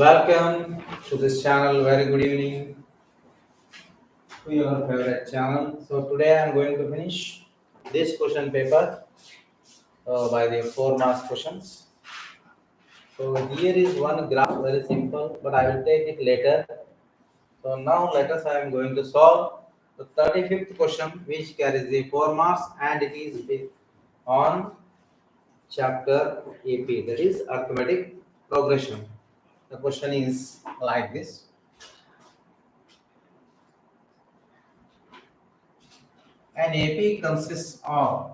Welcome to this channel. Very good evening to your favorite channel. So today I am going to finish this question paper by the 4 marks questions. So here is one graph, very simple, but I will take it later. So now let us, I am going to solve the 35th question, which carries the 4 marks, and it is on chapter AP, that is arithmetic progression. The question is like this. An AP consists of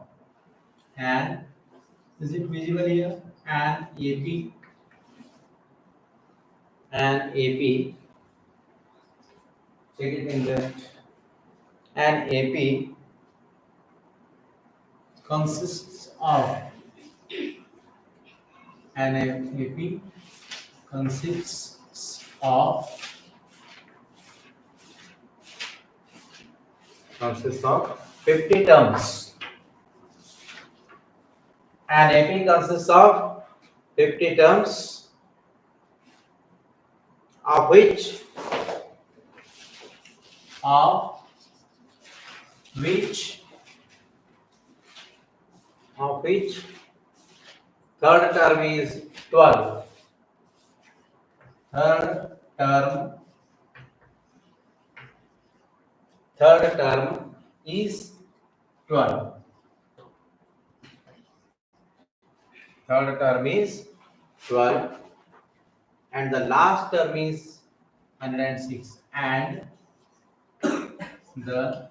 is it visible here? An AP, check it in the, an AP consists of, an AP consists of 50 terms. An AP consists of 50 terms, of which third term is 12. Third term is 12. Third term is 12, and the last term is 106, and the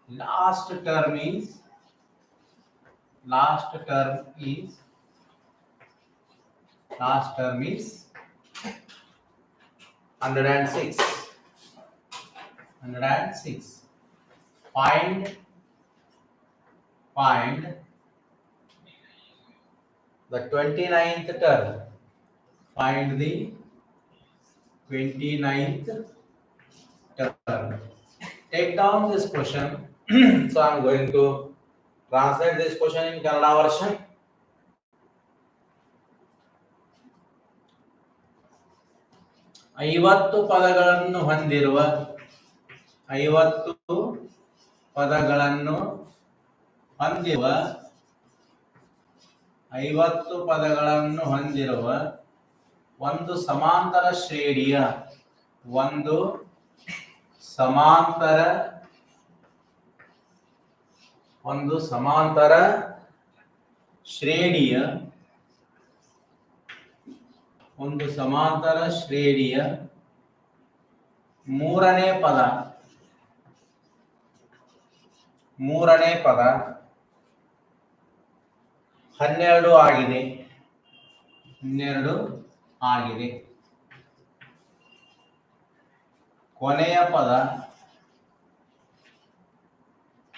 last term is 106. Find the 29th term. Find the 29th term. Take down this question. So I am going to translate this question in Kannada version. ಐವತ್ತು ಪದಗಳನ್ನು ಹೊಂದಿರುವ 50 ಪದಗಳನ್ನು ಹೊಂದಿರುವ ಒಂದು ಸಮಾಂತರ ಶ್ರೇಣಿಯ ಮೂರನೇ ಪದ 12 ಆಗಿದೆ. ಕೊನೆಯ ಪದ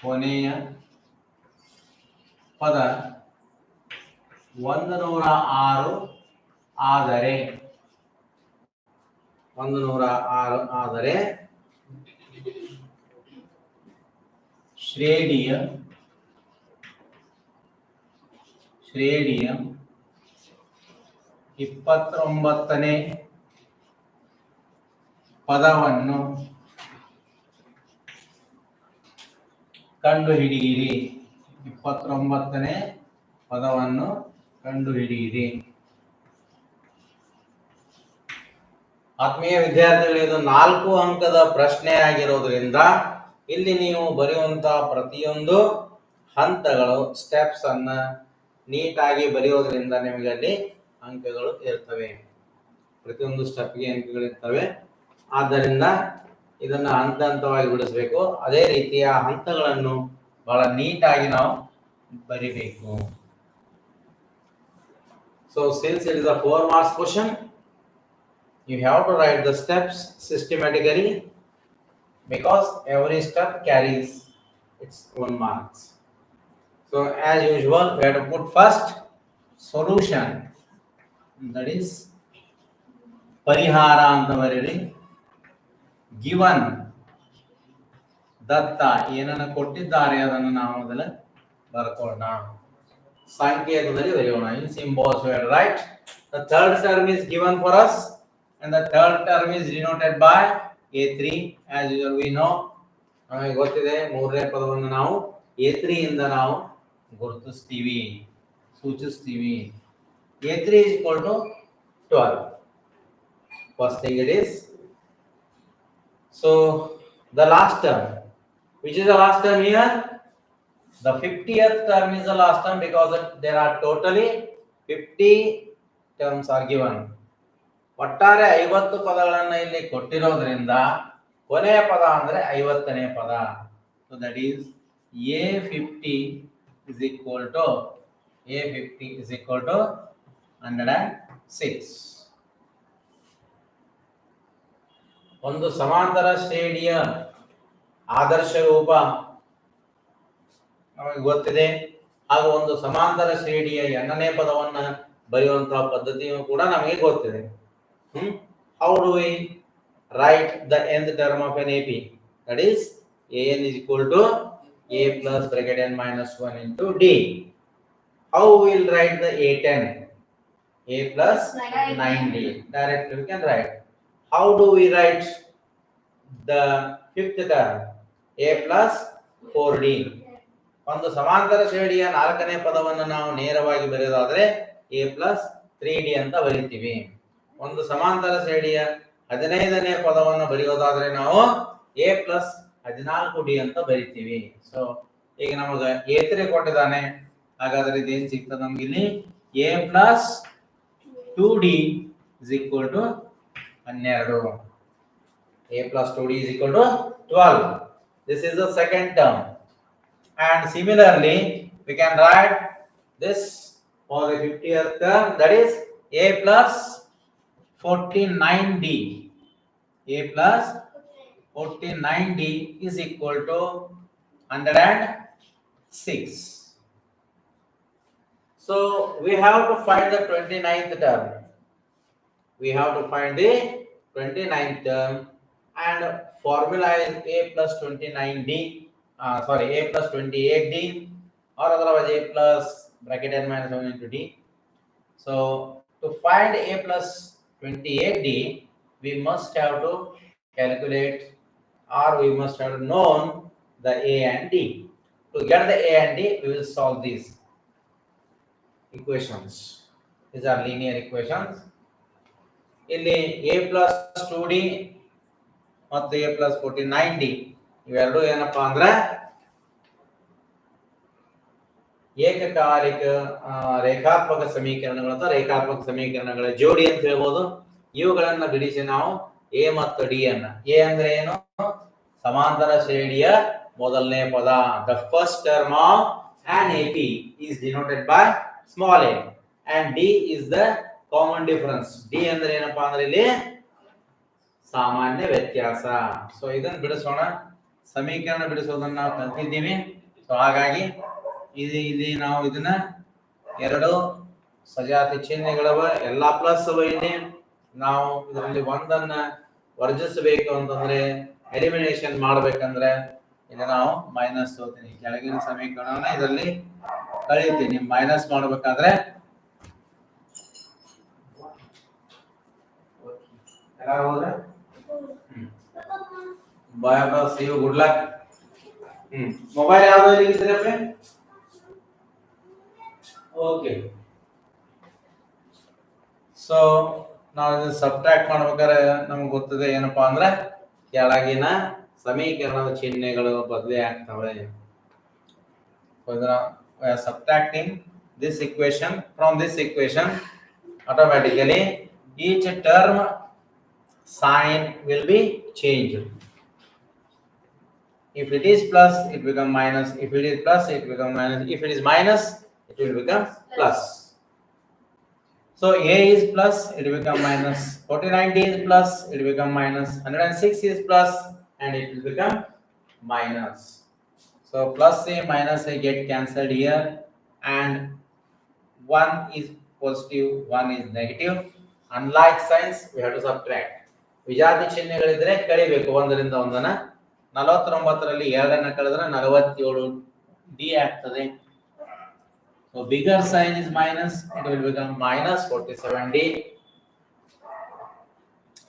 106 ಆದರೆ ಶ್ರೇಣಿಯ 29ನೇ ಪದವನ್ನು ಕಂಡುಹಿಡಿಯಿರಿ. 29ನೇ ಪದವನ್ನು ಕಂಡುಹಿಡಿಯಿರಿ. ಆತ್ಮೀಯ ವಿದ್ಯಾರ್ಥಿಗಳು, ಇದು 4 ಅಂಕದ ಪ್ರಶ್ನೆ ಆಗಿರೋದ್ರಿಂದ ಇಲ್ಲಿ ನೀವು ಬರೆಯುವಂತಹ ಪ್ರತಿಯೊಂದು ಹಂತಗಳು, ಸ್ಟೆಪ್ಸ್ ಅನ್ನ ನೀಟಾಗಿ ಬರೆಯೋದ್ರಿಂದ ನಿಮಗೆ ಅಲ್ಲಿ ಅಂಕಗಳು ಇರ್ತವೆ. ಪ್ರತಿಯೊಂದು ಸ್ಟೆಪ್ಗೆ ಅಂಕಗಳು ಇರ್ತವೆ. ಆದ್ದರಿಂದ ಇದನ್ನ ಹಂತ ಹಂತವಾಗಿ ಬಿಡಿಸಬೇಕು. ಅದೇ ರೀತಿಯ ಹಂತಗಳನ್ನು ಬಹಳ ನೀಟಾಗಿ ನಾವು ಬರಿಬೇಕು. So since it is a 4 marks question, you have to write the steps systematically, because every step carries its own marks. So as usual, we have to put first solution, that is ಪರಿಹಾರ ಅಂತ ಬರೀರಿ. Given, ದತ್ತ, ಏನನ್ನ ಕೊಟ್ಟಿದ್ದಾರೆ ಅದನ್ನು ನಾವು ಮೊದಲು ಬರ್ಕೊಳ್ಳೋಣ. ಸಂಕೇತದಲ್ಲಿ ಬರೆಯೋಣ. In symbols we have to write the third term is given for us and the third term is denoted by a3. As usual we know, ನಮಗೆ ಗೊತ್ತಿದೆ ಮೂರನೇ ಪದವನ್ನು ನಾವು a3 ಇಂದ ನಾವು ಗುರುತಿಸ್ತೀವಿ, ಸೂಚಿಸ್ತೀವಿ. a3 is equal to 12. First thing it is. So the last term, which is the last term here? The 50th term is the last term because there are totally 50 terms are given. ಒಟ್ಟಾರೆ 50 ಪದಗಳನ್ನು ಇಲ್ಲಿ ಕೊಟ್ಟಿರೋದ್ರಿಂದ ಕೊನೆಯ ಪದ ಅಂದ್ರೆ 50ನೇ ಪದ. So that is a50 is equal to 106. ಒಂದು ಸಮಾಂತರ ಶ್ರೇಣಿಯ ಆದರ್ಶ ರೂಪ ನಮಗೆ ಗೊತ್ತಿದೆ, ಹಾಗೂ ಒಂದು ಸಮಾಂತರ ಶ್ರೇಣಿಯ ಎಣ್ಣನೇ ಪದವನ್ನು ಬರೆಯುವಂತಹ ಪದ್ಧತಿಯು ಕೂಡ ನಮಗೆ ಗೊತ್ತಿದೆ. How do we write the nth term of an AP? That is an is equal to a plus bracket n minus 1 into d. How we will write the a10? A plus 9d. Directly we can write. How do we write the fifth term? A plus 4d. ಒಂದು ಸಮಾಂತರ ಶ್ರೇಣಿಯ ನಾಲ್ಕನೇ ಪದವನ್ನು ನಾವು ನೇರವಾಗಿ ಬರೆಯೋದಾದ್ರೆ a plus 3d ಅಂತ ಬರೀತೀವಿ. ಒಂದು ಸಮಾಂತರ ಶ್ರೇಣಿಯ 15ನೇ ಪದವನ್ನು ಬರೆಯೋದಾದ್ರೆ ನಾವು a plus 14d ಅಂತ ಬರೀತೀವಿ. ಸೊ ಈಗ ನಮಗೆ a3 ಕೊಟ್ಟಿದ್ದಾನೆ, ಹಾಗಾದ್ರೆ ಇದೇನು ಸಿಗ್ತದೆ ನಮ್ಗೆ ಇಲ್ಲಿ a plus 2d is equal to 12. a plus 2d is equal to 12. This is the second term. And similarly, we can write this for the 50th term, that is a plus 49d. a plus 49d is equal to 106. So we have to find the 29th term. We have to find the 29th term, and formula is a plus 29d. A plus 28d, or otherwise a plus bracket n minus 1 into d. So to find a plus 28d, we must have to calculate, or we must have known the a and d. To get the a and d, we will solve these equations. These are linear equations. ಇಲ್ಲಿ a plus 2d ಮತ್ತು a plus 49d ಇವೆರಡು ಏನಪ್ಪಾ ಅಂದ್ರೆ ಏಕಕಾಲಿಕ ರೇಖಾತ್ಮಕ ಸಮೀಕರಣಗಳು ಅಥವಾ ರೇಖಾತ್ಮಕ ಸಮೀಕರಣಗಳ ಜೋಡಿ ಅಂತ ಹೇಳ್ಬೋದು. ಇವುಗಳನ್ನ ಬಿಡಿಸಿ ನಾವು a ಮತ್ತು d ಅನ್ನ, a ಅಂದ್ರೆ ಏನು? ಸಮಾಂತರ ಶ್ರೇಣಿಯ ಮೊದಲನೇ ಪದ. The first term of an AP is denoted by small a, and d is the common difference. d ಅಂದ್ರೆ ಏನಪ್ಪಾ ಅಂದ್ರೆ ಇಲ್ಲಿ ಸಾಮಾನ್ಯ ವ್ಯತ್ಯಾಸ. ಸೊ ಇದನ್ನ ಬಿಡಿಸೋಣ. ಸಮೀಕರಣ ಬಿಡಿಸೋದನ್ನ ನಾವು ಕಲ್ತಿದ್ದೀವಿ. ಸೊ ಹಾಗಾಗಿ ಇಲ್ಲಿ ನಾವು ಇದನ್ನ ಎರಡು ಸಜಾತಿ ಚಿಹ್ನೆಗಳವ, ಎಲ್ಲಾ ಪ್ಲಸ್ ಅವ. ಇಲ್ಲಿ ನಾವು ಇದರಲ್ಲಿ ಒಂದನ್ನ ವರ್ಜಿಸಬೇಕು ಅಂತಂದ್ರೆ, ಎಲಿಮಿನೇಷನ್ ಮಾಡ್ಬೇಕಂದ್ರೆ ಇಲ್ಲಿ ನಾವು ಮೈನಸ್ ತಗೋತೀನಿ. ಕೆಳಗಿನ ಸಮೀಕರಣವನ್ನ ಇದರಲ್ಲಿ ಕಳೀತೀನಿ. ಮೈನಸ್ ಮಾಡ್ಬೇಕಾದ್ರೆ bye boss you good luck. Mobile ಯಾವ್ದು ಇಲ್ಲಿದ್ರಪ್ಪ? ಓಕೆ. ಸೊ ನಾವು ಇದನ್ನ ಸಬ್ಟ್ರಾಕ್ಟ್ ಮಾಡ್ಬೇಕಾದ್ರೆ ನಮ್ಗೆ ಗೊತ್ತಿದೆ ಏನಪ್ಪಾ ಅಂದ್ರೆ ಕೆಳಗಿನ ಸಮೀಕರಣದ ಚಿಹ್ನೆಗಳು ಬದಲಿ ಆಗ್ತವೆ. Subtracting this equation from this equation, automatically each term sign will be changed. If it is plus, it becomes minus. If it is plus, it becomes minus. If it is minus, it will become plus. So a is plus, it will become minus. 49d is plus, it will become minus. 106 is plus, and it will become minus. So plus a minus a get cancelled here, and one is positive, one is negative. Unlike signs, we have to subtract. ವಿಜಾತಿ ಚಿಹ್ನೆಗಳಿದ್ರೆ ಕಳಿಬೇಕು ಒಂದರಿಂದ ಒಂದನ್ನ. 49ರಲ್ಲಿ 2ಅನ್ನ ಕಳೆದ್ರೆ 47 d ಆಗ್ತದೆ. So bigger sign is minus, it will become minus 47d.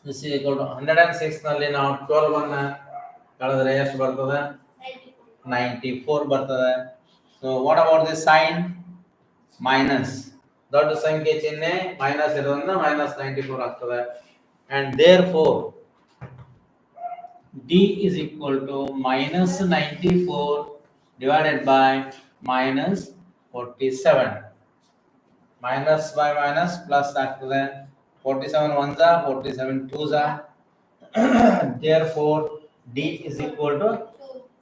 This is equal to 106 ನಲ್ಲಿ ನಾವು 12 ಅನ್ನ ಕಳೆದ್ರೆ ಎಷ್ಟು ಬರ್ತದೆ? 94 ಬರ್ತದೆ. So what about this sign? Minus. ದೊಡ್ಡ ಸಂಖ್ಯೆ ಚಿಹ್ನೆ ಮೈನಸ್ ಇರೋದ್ರಿಂದ minus 94 ಆಗ್ತದೆ. And therefore D is equal to minus 94 divided by minus 47. Minus by minus plus ಆಗ್ತದೆ. 47 ones are 47 twos are. Therefore D is equal to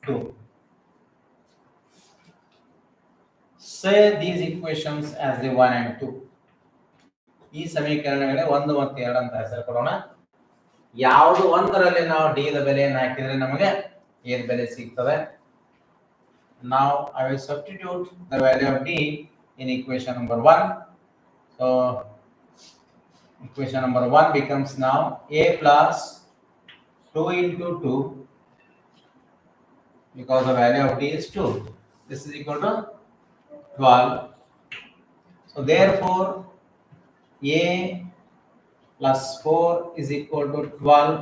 2. Say these equations as the 1 and 2. ಈ ಸಮೀಕರಣಗಳೇ 1 ಮತ್ತು 2 ಅಂತ ಹೆಸರು ಕೊಡೋಣ. ಯಾವುದು ಒಂದರಲ್ಲಿ ನಾವು d ದ ಬೆಲೆಯನ್ನು ಹಾಕಿದ್ರೆ ನಮಗೆ ಏನು ಬೆಲೆ ಸಿಗ್ತದೆ? Now I will substitute the value of d in equation number 1. So equation number 1 becomes now a plus 2 into 2 because the value of d is 2. This is equal to 12. So therefore a plus 4 is equal to 12.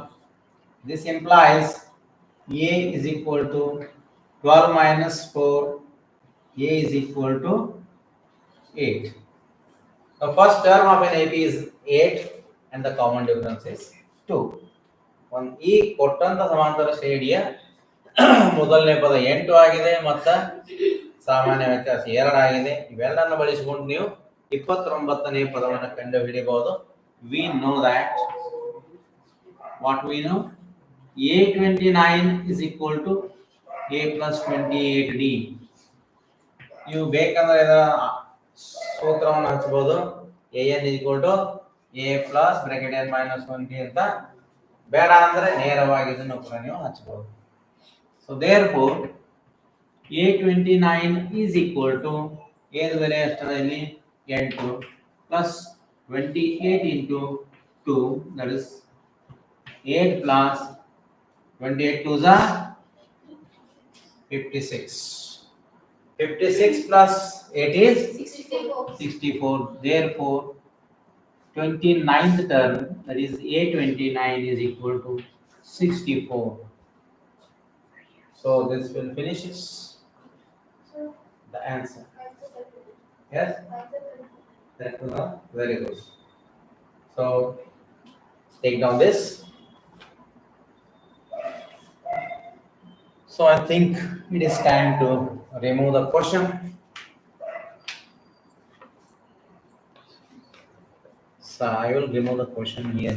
This implies a is equal to 12 minus 4. A is equal to 8. The first term of an AP is 8 and the common difference is 2. One ಈ ಕೊಟ್ಟಂತ ಸಮಾಂತರ ಶ್ರೇಣಿಯ ಮೊದಲನೇ ಪದ 8 ಆಗಿದೆ ಮತ್ತು ಸಾಮಾನ್ಯ ವ್ಯತ್ಯಾಸ 2 ಆಗಿದೆ. ಇವೆಲ್ಲವನ್ನು ಬಳಸಿಕೊಂಡು ನೀವು 29ನೇ ಪದವನ್ನು ಕಂಡುಹಿಡಿಯಬಹುದು. We know that what we know a29 is equal to a plus 28d. ನೀವು ಬೇಕಂದ್ರೆ ಇದರ ಸೂತ್ರವನ್ನು ಹಚ್ಚಬಹುದು. an is equal to a plus bracket n minus 1d ಅಂತ. ಬೇಡ ಅಂದ್ರೆ ನೇರವಾಗಿ ಇದನ್ನು ಕೂಡ ನೀವು ಹಚ್ಚಬಹುದು. So therefore a29 is equal to a the ಬೆಲೆ ಎಷ್ಟಿದೆ ಇಲ್ಲಿ 8 plus 28 into 2, that is 8 plus 28 2s are 56. 56 plus 8 is 64. Therefore 29th term, that is a29 is equal to 64. So this will finish the answer. Yes, that was very good. So take down this. So I think it is time to remove the question. So I will remove the question here.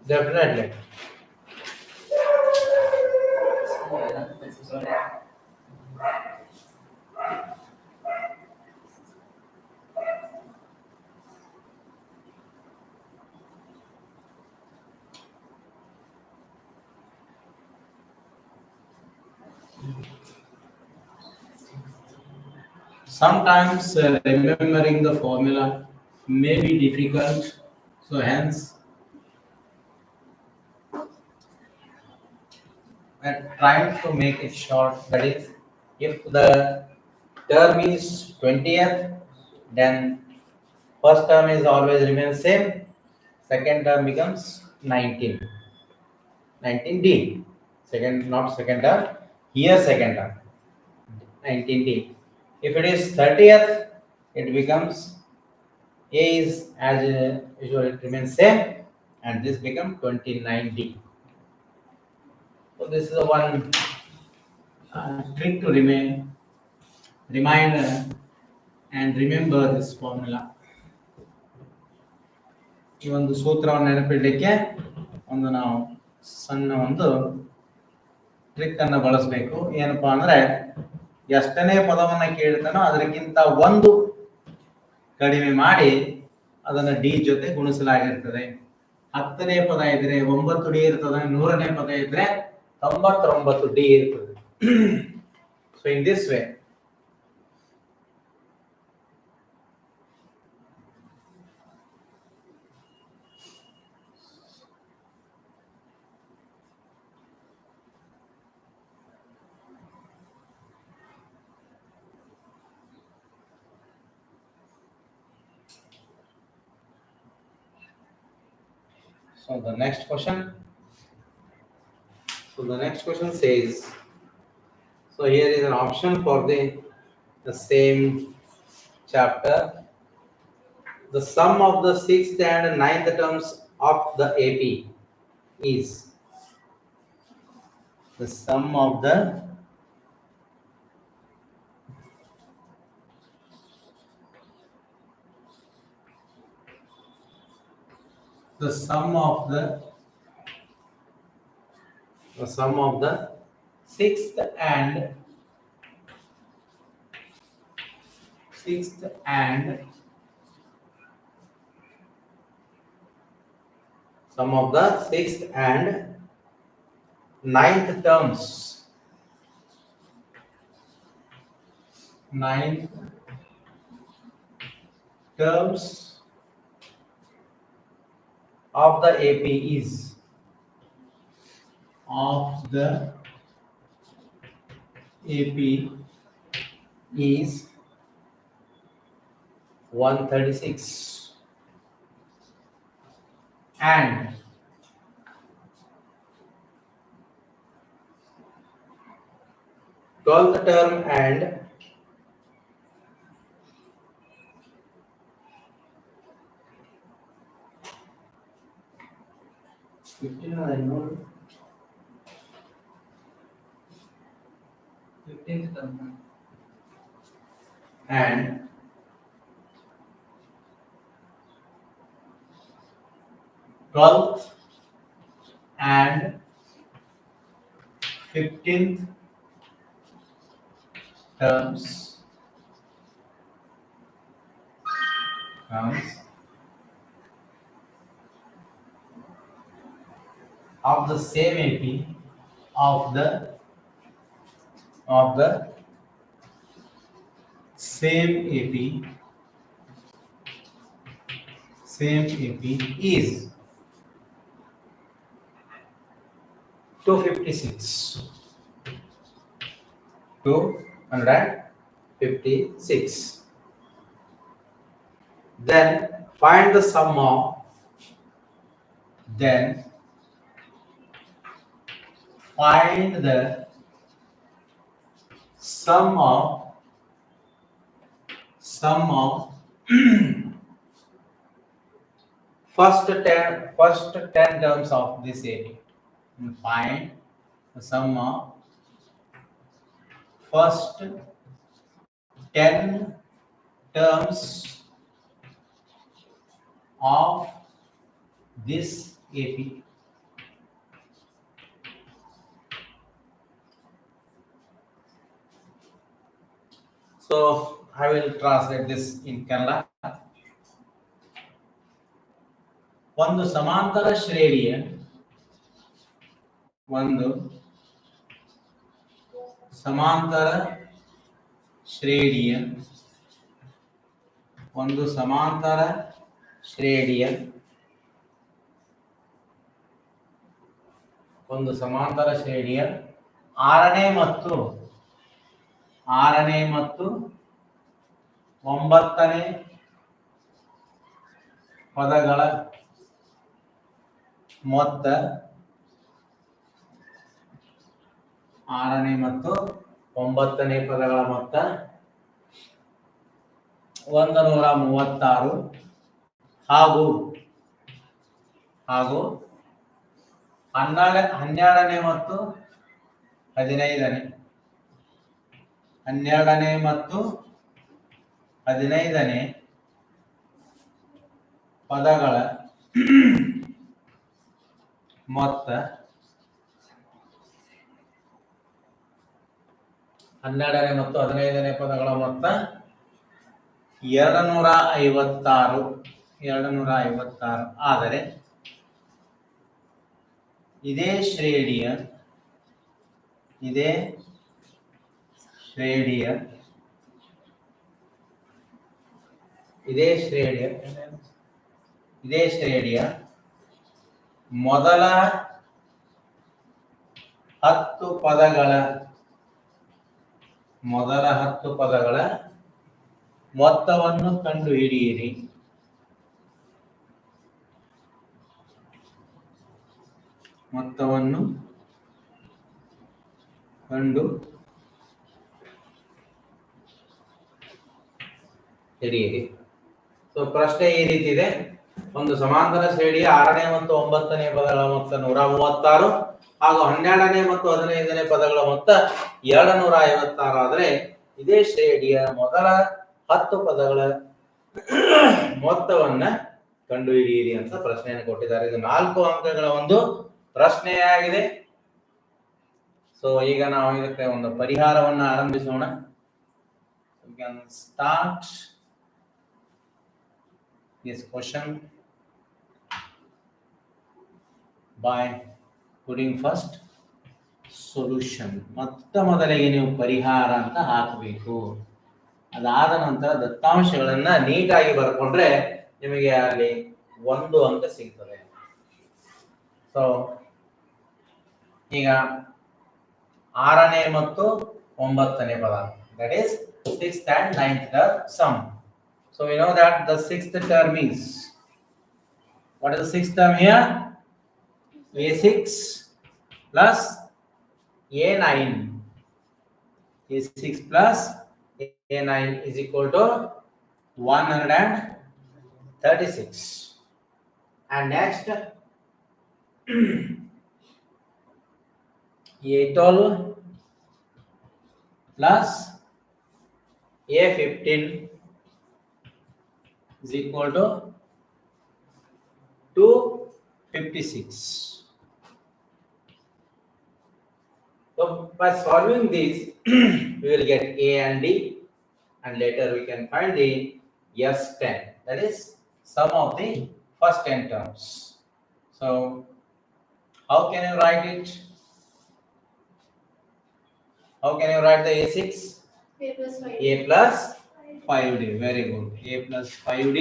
Definitely. Sometimes remembering the formula may be difficult, so hence I'm trying to make it short. That is, if the term is 20th, then first term is always remains same, second term becomes 19d. Second, not second term, here second term 19d. If it is 30th, it becomes a is as usual, it remains same, and this becomes 29d. So this is a one trick to remind and remember this formula. ಈ ಒಂದು ಸೂತ್ರವನ್ನು ನೆನಪಿಡಲಿಕ್ಕೆ ಒಂದು ನಾವು ಸಣ್ಣ ಒಂದು trick ಅನ್ನು ಬಳಸಬೇಕು. ಏನಪ್ಪಾ ಅಂದ್ರೆ ಎಷ್ಟನೇ ಪದವನ್ನ ಕೇಳ್ತಾನೋ ಅದಕ್ಕಿಂತ ಒಂದು ಕಡಿಮೆ ಮಾಡಿ ಅದನ್ನ ಡಿ ಜೊತೆ ಗುಣಿಸಲಾಗಿರ್ತದೆ. 10ನೇ ಪದ ಇದ್ರೆ 9 ಡಿ ಇರ್ತದೆ. 100ನೇ ಪದ ಇದ್ರೆ 99 ಡಿ ಇರ್ತದೆ. So in this way So the next question says, so here is an option for the same chapter. The sum of the 6th and 9th terms of the AP is the sum of the sum of the 6th and 9th terms. 9th terms of the AP is 136, and 12th term and 15th term and 12th and 15th terms of the same AP of the same AP is 256. Then find the sum of first 10 terms of this AP. And find the sum of first 10 terms of this AP. So I will translate this in Kannada. ಒಂದು ಸಮಾಂತರ ಶ್ರೇಣಿಯ ಆರನೇ ಮತ್ತು ಒಂಬತ್ತನೇ ಪದಗಳ ಮೊತ್ತ 136 ಹಾಗೂ 12ನೇ ಮತ್ತು 15ನೇ ಪದಗಳ ಮೊತ್ತ 256 256 ಆದರೆ ಇದೇ ಶ್ರೇಣಿಯ ಇದೇ ಶ್ರೇಣಿಯ ಇದೇ ಶ್ರೇಣಿಯ ಇದೇ ಶ್ರೇಣಿಯ ಮೊದಲ 10 ಪದಗಳ ಮೊತ್ತವನ್ನು ಕಂಡುಹಿಡಿಯಿರಿ. ಮೊತ್ತವನ್ನು ಕಂಡು ಹಿಡಿಯಿರಿ. ಸೊ ಪ್ರಶ್ನೆ ಈ ರೀತಿ ಇದೆ. ಒಂದು ಸಮಾಂತರ ಶ್ರೇಣಿಯ 6ನೇ ಮತ್ತು 9ನೇ ಪದಗಳ ಮೊತ್ತ 136 ಹಾಗೂ 12ನೇ ಮತ್ತು 15ನೇ ಪದಗಳ ಮೊತ್ತ 256 ಆದರೆ ಇದೇ ಶ್ರೇಣಿಯ ಮೊದಲ 10 ಪದಗಳ ಮೊತ್ತವನ್ನ ಕಂಡುಹಿಡಿಯಿರಿ ಅಂತ ಪ್ರಶ್ನೆಯನ್ನು ಕೊಟ್ಟಿದ್ದಾರೆ. ಇದು 4 ಅಂಕಗಳ ಒಂದು ಪ್ರಶ್ನೆಯಾಗಿದೆ. ಸೊ ಈಗ ನಾವು ಇದಕ್ಕೆ ಒಂದು ಪರಿಹಾರವನ್ನು ಆರಂಭಿಸೋಣ. We can start this question by putting first solution. ಮೊದಲಿಗೆ ನೀವು ಪರಿಹಾರ ಅಂತ ಹಾಕಬೇಕು. ಅದಾದ ನಂತರ ದತ್ತಾಂಶಗಳನ್ನ ನೀಟಾಗಿ ಬರ್ಕೊಂಡ್ರೆ ನಿಮಗೆ ಅಲ್ಲಿ 1 ಅಂಕ ಸಿಗ್ತದೆ. ಸೊ ಈಗ 6ನೇ ಮತ್ತು 9ನೇ ಪದ, that is 6th and 9th term sum. So we know that the 6th term is, what is the 6th term here? A6 plus A9. A6 plus A9 is equal to 136. And next A12 plus A15 is equal to 256. So by solving these, we will get A and D, and later we can find the S10. That is sum of the first 10 terms. So how can you write it? How can you write the A6? A plus 5D. A plus 5D. Very good. A plus 5D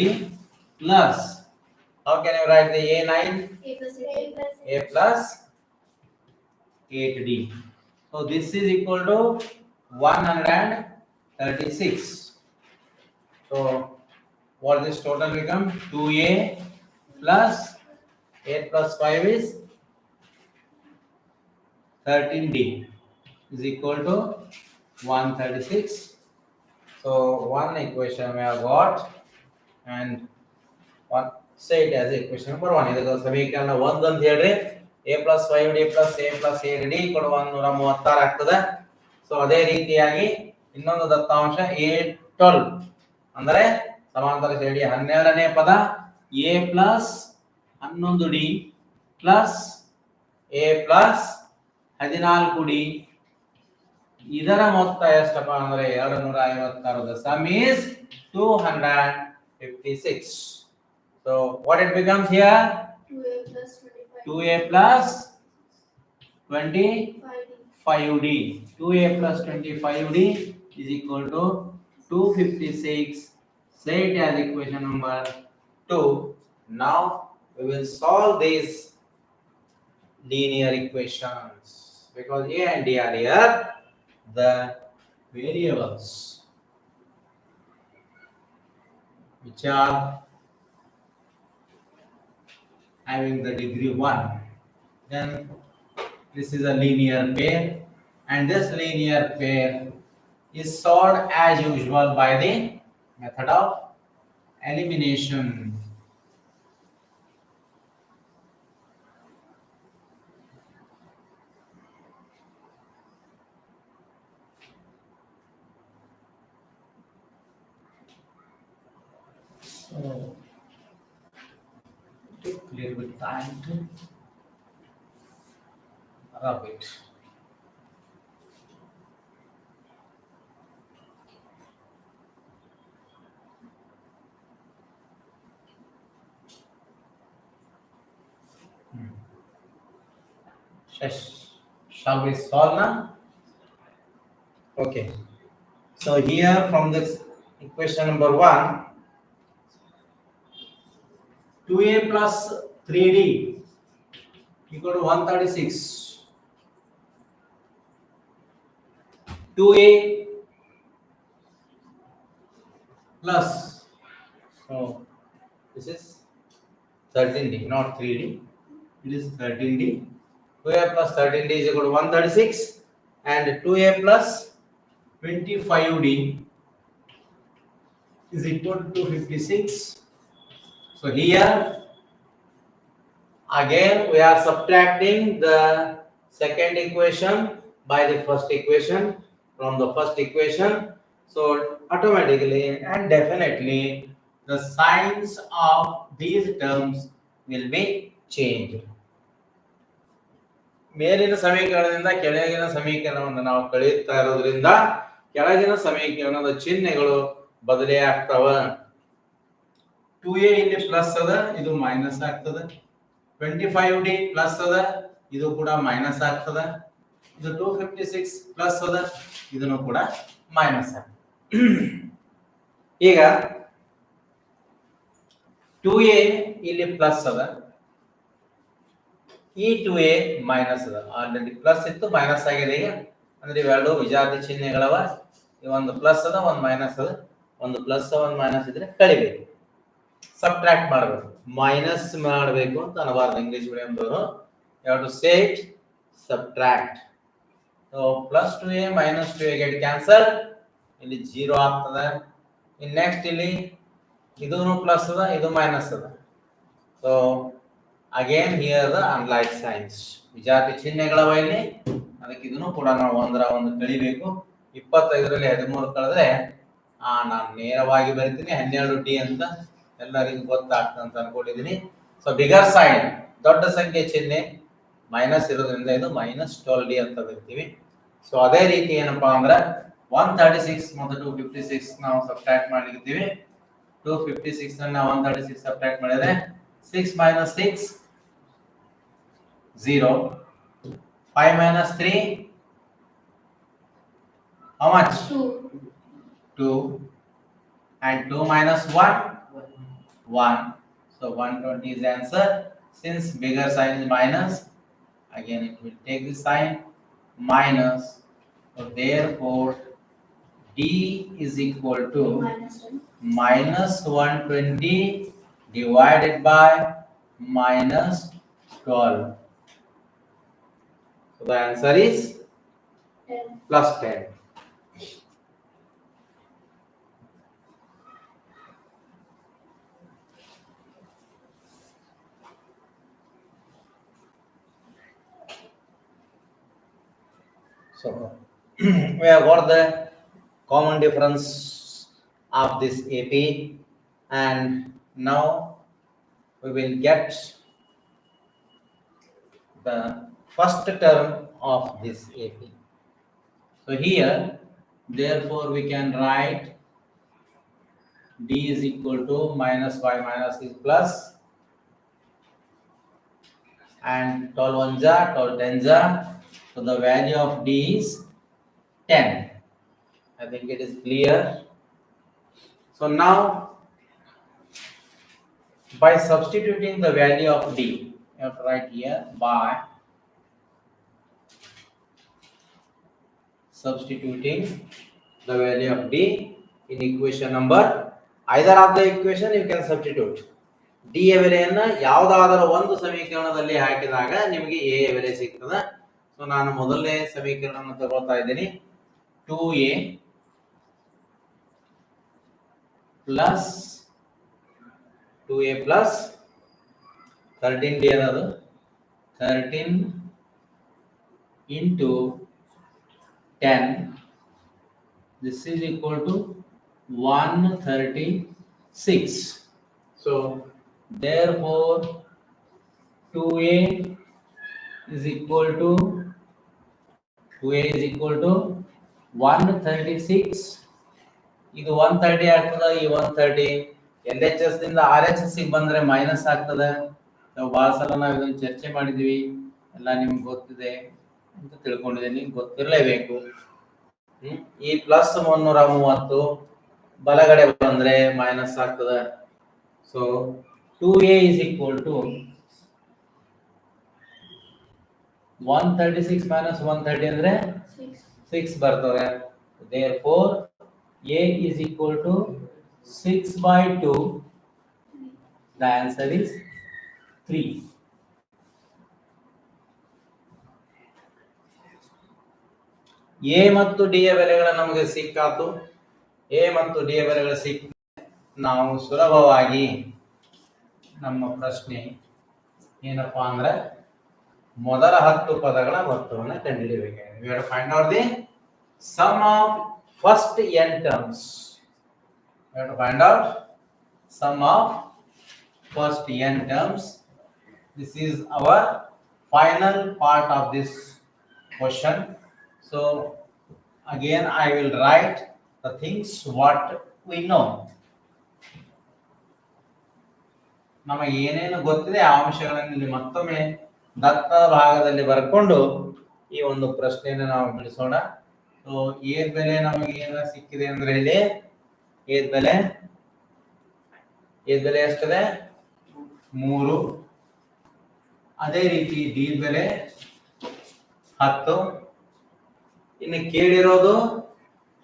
plus. How can you write the A9? A plus 8D. A plus 8D. So this is equal to 136. So what this total become? 2A plus 8 plus 5 is 13D is equal to 136. So one equation we have got, and one say it as equation number 1. ಇದಕ್ಕೆ ಸಮೀಕರಣ 1 ಅಂತ ಹೇಳ್ರಿ. A plus 5D plus A plus 8D equal to 136 ಆಗ್ತದೆ. So ಅದೇ ರೀತಿಯಾಗಿ ಇನ್ನೊಂದು ದತ್ತಾಂಶ A12 ಅಂದರೆ ಸಮಾಂತರ ಶ್ರೇಣಿಯ 12ನೇ ಪದ A plus 11D plus A plus 14D. ಇದರ ಮೊತ್ತ ಎಷ್ಟಪ್ಪ ಅಂದ್ರೆ 256. The sum is 256. So what it becomes here? 2A plus 25. 2A plus 25D. 2A plus 25D is equal to 256. Say it as equation number 2. Now we will solve these linear equations because A and D are here the variables which are having the degree 1. Then this is a linear pair, and this linear pair is solved as usual by the method of elimination. So take a little bit time to rub it. Shall we solve now? Okay. So here from this equation number 1, 2a plus 3d equal to 136. 2a plus, so this is 13d, not 3d. It is 13d. 2a plus 13d is equal to 136, and 2a plus 25d is equal to 256. So here again we are subtracting the second equation by the first equation from the first equation. So automatically and definitely the signs of these terms will be changed. ಮೇಲಿನ ಸಮೀಕರಣದಿಂದ ಕೆಳಗಿನ ಸಮೀಕರಣವನ್ನು ನಾವು ಕಳೆಯುತ್ತಾ ಇರೋದ್ರಿಂದ ಕೆಳಗಿನ ಸಮೀಕರಣದ ಚಿಹ್ನೆಗಳು ಬದಲೇ ಆಗ್ತಾವ. 2a ಇಲ್ಲಿ ಪ್ಲಸ್ ಅದ, ಇದು ಮೈನಸ್ ಆಗ್ತದೆ. 25d ಪ್ಲಸ್ ಅದ, ಇದು ಕೂಡ ಮೈನಸ್ ಆಗ್ತದೆ. ಇದು 256 ಪ್ಲಸ್ ಅದ, ಇದನ್ನು ಕೂಡ ಮೈನಸ್ ಆಗ್ತದೆ. ಈಗ 2a ಇಲ್ಲಿ ಪ್ಲಸ್ ಅದ, ಈ 2a ಮೈನಸ್ ಅದ. ಆಲ್ರೆಡಿ ಪ್ಲಸ್ ಇತ್ತು, ಮೈನಸ್ ಆಗಿದೆ. ಈಗ ಅಂದ್ರೆ ಇವೆರಡು ವಿಜಾತಿ ಚಿಹ್ನೆಗಳವ. ಒಂದು ಪ್ಲಸ್ ಅದ, ಒಂದು ಮೈನಸ್ ಅದ. ಒಂದು ಪ್ಲಸ್ ಒಂದು ಮೈನಸ್ ಇದ್ರೆ ಕಳಿಬೇಕು, ಸಬ್ಟ್ರಾಕ್ಟ್ ಮಾಡಬೇಕು, ಮೈನಸ್ ಮಾಡಬೇಕು ಅಂತ ಅನ್ನಬಾರ್ದು ಇಂಗ್ಲಿಷ್ ಮೀಡಿಯಂದವರು. You have to say it subtract. So plus 2a minus 2a get cancel, ಇಲ್ಲಿ 0 ಆಗ್ತದೆ. ಇನ್ ನೆಕ್ಸ್ಟ್ ಇಲ್ಲಿ ಇದೂ ಪ್ಲಸ್ ಅದ, ಇದು ಮೈನಸ್ ಅದ. So again here the unlike signs, ವಿಜಾತಿ ಚಿಹ್ನೆಗಳವ ಇಲ್ಲಿ. ಅದಕ್ಕೆ ಇದನ್ನು ಕೂಡ ನಾವು ಒಂದರ ಒಂದು ಕಳಿಬೇಕು. 25ರಲ್ಲಿ 13 ಕಳೆದ್ರೆ ನಾನು ನೇರವಾಗಿ ಬರಿತೀನಿ 12d ಅಂತ, ಎಲ್ಲರಿಗೂ ಗೊತ್ತಾಗ್ತದೆ ಅಂತ ಅನ್ಕೊಂಡಿದ್ದೀನಿ. ಸೊ ಬಿಗರ್ ಸೈನ್, ದೊಡ್ಡ ಸಂಖ್ಯೆ ಚಿಹ್ನೆ ಮೈನಸ್ ಇರೋದ್ರಿಂದ ಇದು -12d ಅಂತ ಬರ್ತೀವಿ. ಸೊ ಅದೇ ರೀತಿ ಏನಪ್ಪಾ ಅಂದ್ರೆ 136 ಮತ್ತು 256 ನಾವು ಸಬ್ಟ್ರಾಕ್ಟ್ ಮಾಡ್ಲಿಕ್ಕಿದ್ದೀವಿ. 256 ಅನ್ನ 136 ಸಬ್ಟ್ರಾಕ್ಟ್ ಮಾಡಿದ್ರೆ 6 minus 6 0, 5 minus 3 how much? 2, and 2 minus 1 1. So 120 is the answer. Since bigger sign is minus, again it will take the sign minus. So therefore D is equal to minus 120 divided by minus 12. So the answer is 10. plus 10. So we have got the common difference of this AP, and now we will get the first term of this AP. So here therefore we can write D is equal to minus 5 minus is plus, and 12 1 ja 12 10 ja. So the value of D is 10. I think it is clear. So now by substituting the value of D, you have to write here by substituting the value of D in equation number, either of the equation you can substitute. D ಯ ಬೆಲೆಯನ್ನ ಯಾವುದಾದರೂ ಒಂದು ಸಮೀಕರಣದಲ್ಲಿ ಹಾಕಿದಾಗ ನಿಮಗೆ A ಯ ಬೆಲೆ ಸಿಗ್ತದೆ. ಸೊ ನಾನು ಮೊದಲನೇ ಸಮೀಕರಣವನ್ನು ತಗೊಳ್ತಾ ಇದ್ದೀನಿ. 2a plus 2a plus 13d ಅನ್ನೋದು 13 into 10. This is equal to 136. So therefore 2a is equal to 136. ಇದು 130 ಆಗ್ತದೆ. ಈ 130 LHS ದಿಂದ RHS ಗೆ ಬಂದ್ರೆ ಮೈನಸ್ ಆಗ್ತದೆ. ನಾವು ಭಾಳ ಸಲ ನಾವು ಇದನ್ನು ಚರ್ಚೆ ಮಾಡಿದ್ವಿ, ಎಲ್ಲ ನಿಮ್ಗೆ ಗೊತ್ತಿದೆ ಅಂತ ತಿಳ್ಕೊಂಡಿದ್ದೀನಿ, ಗೊತ್ತಿರಲೇಬೇಕು. ಈ ಪ್ಲಸ್ 330 ಬಲಗಡೆ ಬಂದ್ರೆ ಮೈನಸ್ ಆಗ್ತದೆ. So 2a is equal to 136 minus 130 ಅಂದ್ರೆ 6 ಬರ್ತದೆ. Therefore a is equal to 6/2. The answer is 3. a ಮತ್ತು d ಯ ಬೆಲೆಗಳು ನಮಗೆ ಸಿಕ್ಕಾತು. a ಮತ್ತು d ಯ ಬೆಲೆಗಳು ಸಿಕ್ಕ ನಾವು ಸುಲಭವಾಗಿ ನಮ್ಮ ಪ್ರಶ್ನೆ ಏನಪ್ಪಾ ಅಂದ್ರೆ ಮೊದಲ 10 ಪದಗಳ ಮೊತ್ತವನ್ನು ಕಂಡುಹಿಡಿಯಬೇಕು. We have to find out the sum of first n terms. We have to find out sum of first n terms. This is our final part of this question. So again I will write the things what we know. ನಮಗೆ ಏನೇನು ಗೊತ್ತಿದೆ ಆ ಅಂಶಗಳನ್ನು ಇಲ್ಲಿ ಮತ್ತೊಮ್ಮೆ ದತ್ತ ಭಾಗದಲ್ಲಿ ಬರ್ಕೊಂಡು ಈ ಒಂದು ಪ್ರಶ್ನೆಯನ್ನು ನಾವು ಬಿಡಿಸೋಣ. ಸೊ ಏದ್ ಬೆಲೆ ನಮಗೆ ಏನು ಸಿಕ್ಕಿದೆ ಅಂದ್ರೆ ಇಲ್ಲಿ ಏದ್ ಬೆಲೆ ಎಷ್ಟಿದೆ 3. ಅದೇ ರೀತಿ ಡಿ ಬೆಲೆ 10. ಇನ್ನು ಕೇಳಿರೋದು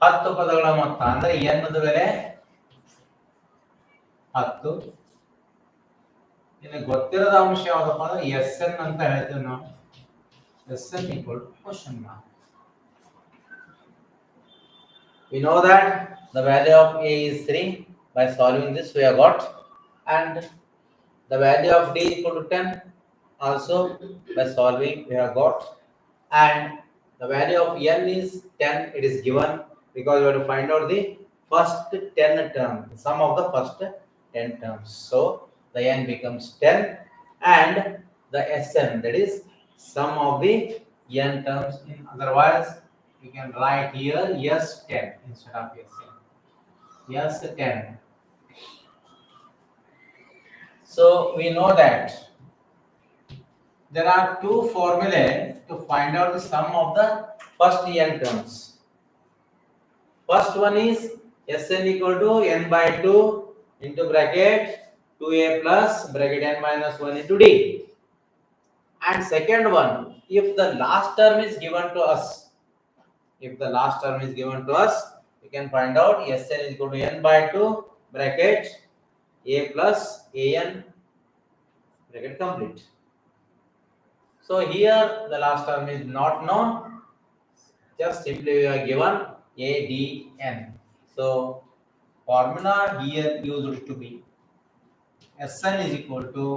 10 ಪದಗಳ ಮೊತ್ತ ಅಂದ್ರೆ ಎನ್ನದ ಬೆಲೆ 10. ಇನ್ನು ಗೊತ್ತಿರದ ಅಂಶ ಯಾವ್ದಪ್ಪ ಅಂದ್ರೆ ಎಸ್ ಎನ್ ಅಂತ ಹೇಳ್ತೀವಿ ನಾವು. S N equal to question mark. We know that the value of a is 3. By solving this we have got, and the value of d equal to 10 also by solving we have got, and the value of n is 10. It is given because we have to find out the first 10 term, sum of the first 10 terms. So the n becomes 10 and the Sn, that is sum of the n terms. In otherwise we can write here S10 instead of Sn. S10. So we know that there are two formulae to find out the sum of the first n terms. First one is Sn equal to n by 2 into bracket 2a plus bracket n minus 1 into d. And second one, if the last term is given to us, we can find out Sn is equal to n by 2 bracket a plus an bracket complete. So here the last term is not known, just simply we are given adn. So formula here used to be Sn is equal to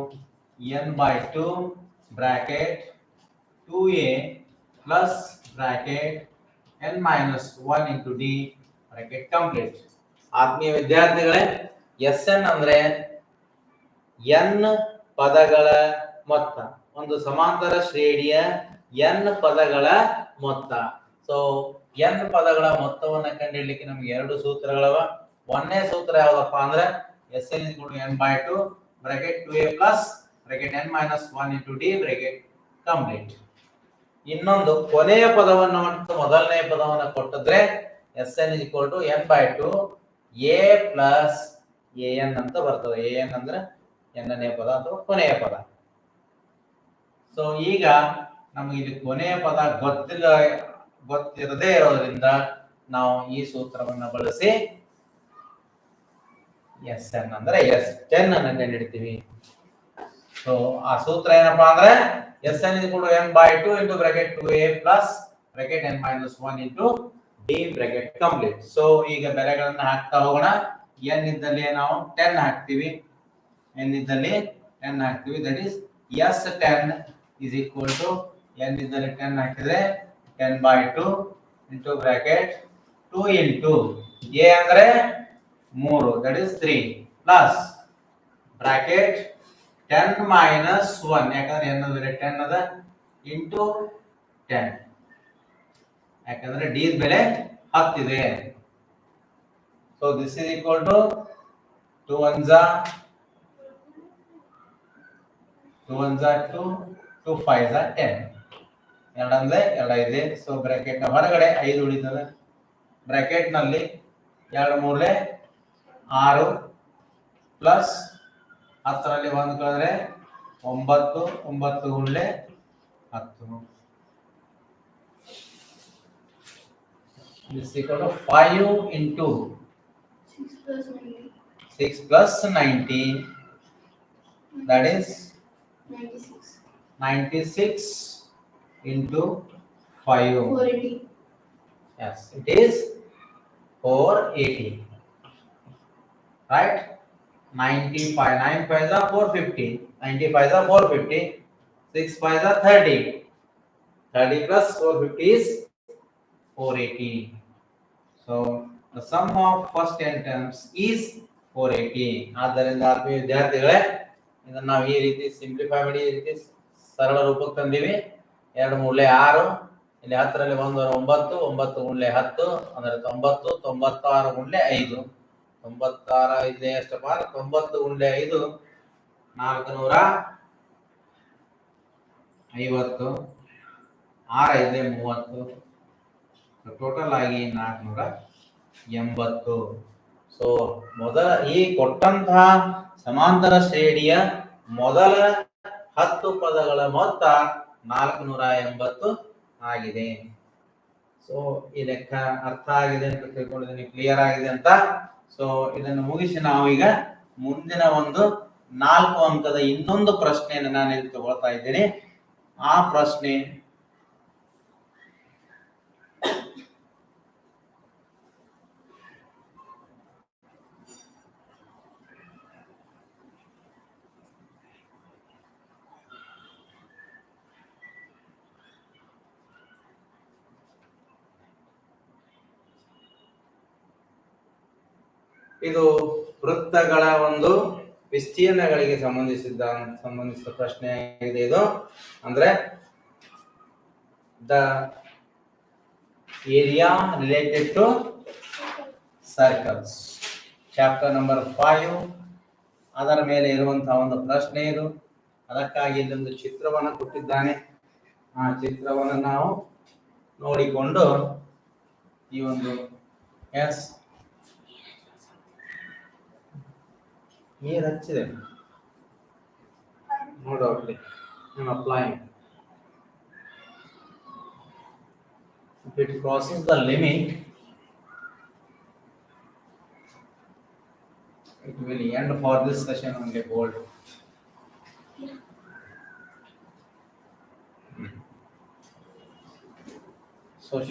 n by 2 bracket 2a plus bracket n minus 1 into d bracket complete. ಆತ್ಮೀಯ ವಿದ್ಯಾರ್ಥಿಗಳೇ, Sn ಅಂದ್ರೆ n ಪದಗಳ ಮೊತ್ತ, ಒಂದು ಸಮಾಂತರ ಶ್ರೇಣಿಯ n ಪದಗಳ ಮೊತ್ತ. ಸೊ n ಪದಗಳ ಮೊತ್ತವನ್ನು ಕಂಡುಹಿಡಿಯಲಿಕ್ಕೆ ನಮಗೆ ಎರಡು ಸೂತ್ರಗಳವ. ಒಂದನೇ ಸೂತ್ರ ಯಾವ್ದಪ್ಪ ಅಂದ್ರೆ Sn is equal to n by 2 bracket 2a plus bracket n minus 1 into d bracket complete. ಇನ್ನೊಂದು ಕೊನೆಯ ಪದವನ್ನು ಮತ್ತು ಮೊದಲನೇ ಪದವನ್ನು ಕೊಟ್ಟಿದ್ರೆ Sn is equal to n by 2 a plus an ಅಂತ ಬರ್ತದೆ. an ಅಂದ್ರೆ ಎನ್ನನೇ ಪದ ಅಥವಾ ಕೊನೆಯ ಪದ. ಸೊ ಈಗ ನಮಗೆ ಇಲ್ಲಿ ಕೊನೆಯ ಪದ ಗೊತ್ತಿರದೇ ಇರೋದ್ರಿಂದ ನಾವು ಈ ಸೂತ್ರವನ್ನು ಬಳಸಿ Sn ಅಂದ್ರೆ S10 ಅನ್ನು ಕಂಡುಹಿಡಿತೀವಿ. ಸೊ ಆ ಸೂತ್ರ ಏನಪ್ಪಾ ಅಂದ್ರೆ Sn is equal to n by 2 into bracket 2a plus bracket n minus 1 into d bracket complete. So ಈಗ ಬೆಲೆಗಳನ್ನು ಹಾಕ್ತಾ ಹೋಗೋಣ. n ಇದ್ದಲ್ಲಿ ನಾವು 10 ಹಾಕ್ತೀವಿ, n ಇದ್ದಲ್ಲಿ 10 ಹಾಕ್ತೀವಿ. That is S10 is equal to n ಇದ್ದಲ್ಲಿ 10 ಹಾಕಿದ್ರೆ 10 by 2 into bracket 2 into a ಅಂದ್ರೆ 3, that is 3 plus bracket 10 minus 1 ಯಾಕಂದ್ರೆ n ಬೆಲೆ 10 ಅದ into 10 ಯಾಕಂದ್ರೆ d ಬೆಲೆ 10 ಇದೆ. So this is equal to 2 ones are 2 1s are 2, 2 5s are 10. ಎರಡಂದ್ರೆ 2 ಇದೆ. ಸೊ ಬ್ರಾಕೆಟ್ ಹೊರಗಡೆ 5 ಉಳಿತದೆ. ಬ್ರಾಕೆಟ್ ನಲ್ಲಿ 2 ಮೂರಲೆ 6 ಪ್ಲಸ್ 10ರಲ್ಲಿ 1 ಕಳೆದ್ರೆ 9, 9 ಗುಂಡ್ಲೆ 10. This is equal to 5 into 6 plus 90. 6 plus 90. That is 96. 96 into 5. 480. Yes, it is 480. Right? 95. 9 5s are 450. 95s are 450. 6 5s are 30. 30 plus 450 is 480. So the sum of first 10 terms is 480. ಆದ್ದರಿಂದ ಆತ್ಮೀಯ ವಿದ್ಯಾರ್ಥಿಗಳೇ, ಇದನ್ನು ನಾವು ಈ ರೀತಿ simplify ಮಾಡಿ ಈ ರೀತಿ ಸರಳ ರೂಪಕ್ಕೆ ತಂದೀವಿ. 2 ಮೂರಲೆ 6, ಇಲ್ಲಿ 10ರಲ್ಲಿ 1 9, 9 ಗುಂಡ್ಲೆ 10 ಅಂದ್ರೆ 90, 96 ಗುಂಡ್ಲೆ 5. 96 ಇದೆ ಎಷ್ಟಪ್ಪ? 90 ಗುಂಡ್ಲೆ 5 450. 6 ಇದೆ 30. ಟೋಟಲ್ ಆಗಿ 480. ಸೊ ಮೊದಲ ಈ ಕೊಟ್ಟಂತಹ ಸಮಾಂತರ ಶ್ರೇಣಿಯ ಮೊದಲ 10 ಪದಗಳ ಮೊತ್ತ 480 ಆಗಿದೆ. ಸೊ ಈ ಲೆಕ್ಕ ಅರ್ಥ ಆಗಿದೆ ಅಂತ ತಿಳ್ಕೊಂಡಿದ್ದೀನಿ, ಕ್ಲಿಯರ್ ಆಗಿದೆ ಅಂತ. ಸೊ ಇದನ್ನು ಮುಗಿಸಿ ನಾವು ಈಗ ಮುಂದಿನ ಒಂದು 4 ಅಂಕದ ಇನ್ನೊಂದು ಪ್ರಶ್ನೆಯನ್ನು ನಾನು ಇಲ್ಲಿ ತಗೊಳ್ತಾ ಇದ್ದೀನಿ. ಆ ಪ್ರಶ್ನೆ ಇದು ವೃತ್ತಗಳ ಒಂದು ವಿಸ್ತೀರ್ಣಗಳಿಗೆ ಸಂಬಂಧಿಸಿದ ಪ್ರಶ್ನೆ ಆಗಿದೆ. ಇದು ಅಂದ್ರೆ the area related to circles, chapter number 5. ಅದರ ಮೇಲೆ ಇರುವಂತಹ ಒಂದು ಪ್ರಶ್ನೆ ಇದು. ಅದಕ್ಕಾಗಿ ಇಲ್ಲೊಂದು ಚಿತ್ರವನ್ನು ಕೊಟ್ಟಿದ್ದಾನೆ. ಆ ಚಿತ್ರವನ್ನು ನಾವು ನೋಡಿಕೊಂಡು ಈ ಒಂದು ಎಸ್ ನೀರು ಹಚ್ಚಿದೆ ನೋಡೋಕೆ applying. If it crosses the limit, it will end for this session only bold. So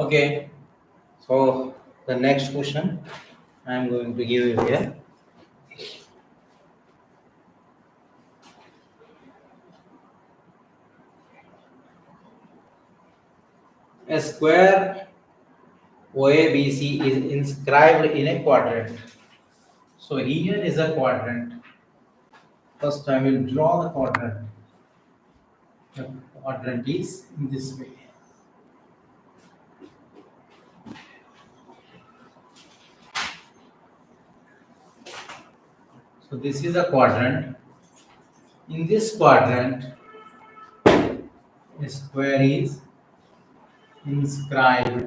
okay, so the next question I am going to give you here. A square OABC is inscribed in a quadrant. So here is a quadrant. First I will draw the quadrant. The quadrant is in this way. So this is a quadrant. In this quadrant, a square is inscribed